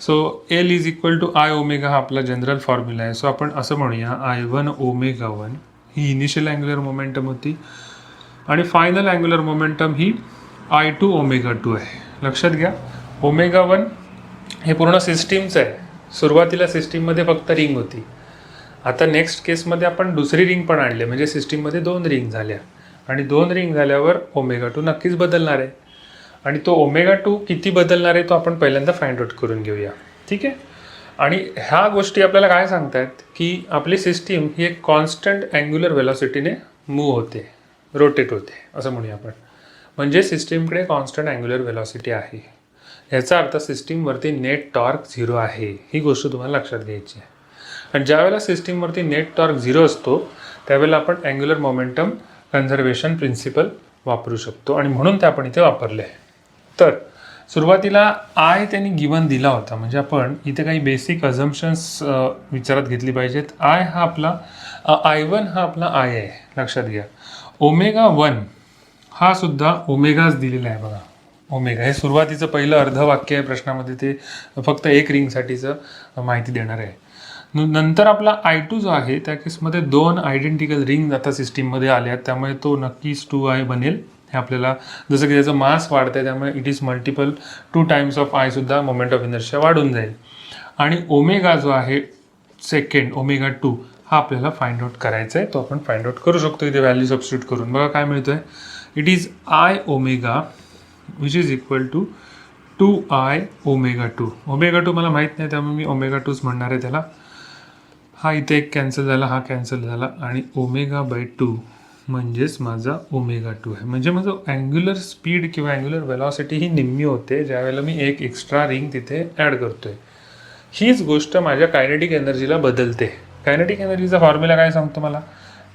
So L is equal to I omega हा आपला जनरल फॉर्म्युला आहे. सो आपण असं म्हणूया I1 ओमेगा 1 ही इनिशियल अँग्युलर मोमेंटम होती आणि फायनल अँग्युलर मोमेंटम ही I2 ओमेगा 2 आहे. लक्षात घ्या, ओमेगा 1 हे पूर्ण सिस्टीमचं आहे. सुरुवातीला सिस्टीममध्ये फक्त रिंग होती. आता नेक्स्ट केसमध्ये आपण दुसरी रिंग पण आणली, म्हणजे सिस्टीममध्ये 2 रिंग झाल्या आणि 2 रिंग झाल्यावर ओमेगा 2 नक्कीच बदलणार आहे. आणि तो ओमेगा 2 किती बदलणार आहे तो आपण पहिल्यांदा फाइंड आउट करून घेऊया. ठीक आहे. आणि ह्या गोष्टी आपल्याला काय सांगतायत की आपली सिस्टीम ही एक कॉन्स्टंट अँग्युलर वेलॉसिटीने मूव्ह होते, रोटेट होते असं म्हणूया आपण. म्हणजे सिस्टीमकडे कॉन्स्टंट अँग्युलर वेलॉसिटी आहे. याचा अर्थ सिस्टीमवरती नेट टॉर्क 0 आहे. ही गोष्ट तुम्हाला लक्षात घ्यायची आहे. आणि ज्यावेळेला सिस्टीमवरती नेट टॉर्क 0 असतो त्यावेळेला आपण अँग्युलर मोमेंटम कन्झर्वेशन प्रिन्सिपल वापरू शकतो आणि म्हणून ते आपण इथे वापरले. तर सुरुवातीला आय त्यांनी गिवन दिला होता, म्हणजे आपण इथे काही बेसिक अझम्पशन्स विचारात घेतली पाहिजेत. आय हा आपला I1 हा आपला आय आहे लक्षात घ्या. ओमेगा 1 हा सुद्धा ओमेगाच दिलेला आहे बघा. ओमेगा हे सुरुवातीचं पहिलं अर्ध वाक्य आहे प्रश्नामध्ये, ते फक्त एक रिंगसाठीचं माहिती देणार आहे. नंतर आपला I2 जो आहे त्या केसमध्ये 2 आयडेंटिकल रिंग आता सिस्टीममध्ये आल्या, त्यामुळे तो नक्कीच 2I बनेल. हे आपल्याला जसं की त्याचं मास वाढतं आहे त्यामुळे it is multiple 2 times of I सुद्धा मोमेंट ऑफ इनर्शिया वाढून जाईल. आणि ओमेगा जो आहे सेकंड ओमेगा 2 हा आपल्याला फाइंड आउट करायचा आहे. तो आपण फाइंड आउट करू शकतो इथे व्हॅल्यू सबस्टिट्यूट करून. बघा काय मिळतो आहे. It is I omega which is equal to 2I omega 2. Omega 2 मला माहीत नाही त्यामुळे मी ओमेगा 2च म्हणणार आहे त्याला. हा इथे एक कॅन्सल झाला, हा कॅन्सल झाला आणि ओमेगा बाय 2 म्हणजेच माझा ओमेगा 2 आहे. म्हणजे माझं अँग्युलर स्पीड किंवा अँग्युलर वेलॉसिटी ही निम्मी होते ज्यावेळेला मी एक एक्स्ट्रा रिंग तिथे ॲड करतो आहे. हीच गोष्ट माझ्या कायनेटिक एनर्जीला बदलते. कायनेटिक एनर्जीचा फॉर्म्युला काय सांगतो मला,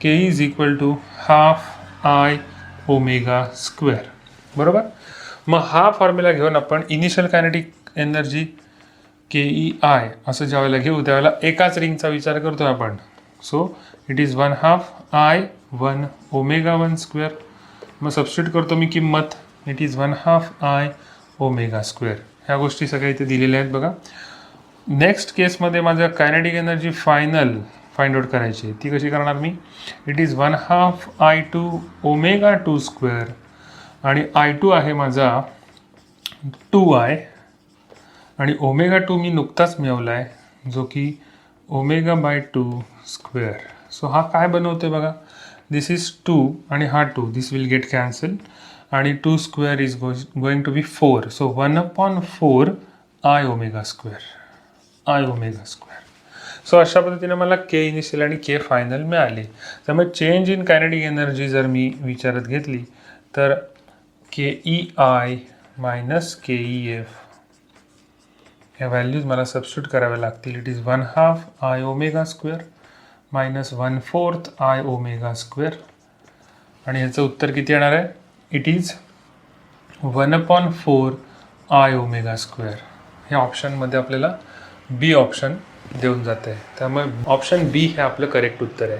K is equal to half I omega square. बरोबर. मग हा फॉर्म्युला घेऊन आपण इनिशियल कायनेटिक एनर्जी KEI असं ज्यावेळेला घेऊ त्यावेळेला एकाच रिंगचा विचार करतो आपण. So it is 1/2 I 1 omega 1 square. मग सबस्टिट्यूट करतो मी किंमत, it is 1/2 I omega square. ह्या गोष्टी सगळ्या इथे दिलेल्या आहेत बघा. नेक्स्ट केसमध्ये माझं kinetic energy final find out करायची. ती कशी करणार मी, it is 1/2 I2 omega 2 square आणि I2 आहे माझा 2I आणि ओमेगा 2 मी नुकताच मिळवला आहे जो की ओमेगा बाय 2 स्क्वेअर. सो हा काय बनवतो आहे बघा, दिस इज 2 आणि हा 2, दिस विल गेट कॅन्सल आणि 2 square is going to be 4. So 1/4 I omega square, I omega square. So अशा पद्धतीने मला के इनिशियल आणि के फायनल मिळाली. त्यामुळे चेंज इन कायनेटिक एनर्जी जर मी विचारात घेतली तर KEI मायनस KEF ह्या व्हॅल्यूज मला सबस्टिट्यूट कराव्या लागतील. It is 1/2 I omega square minus 1/4 I omega square. आणि ह्याचं उत्तर किती येणार आहे? It is 1/4 I omega square. ह्या ऑप्शनमध्ये आपल्याला बी ऑप्शन देऊन जाते, त्यामुळे ऑप्शन बी हे आपलं करेक्ट उत्तर आहे.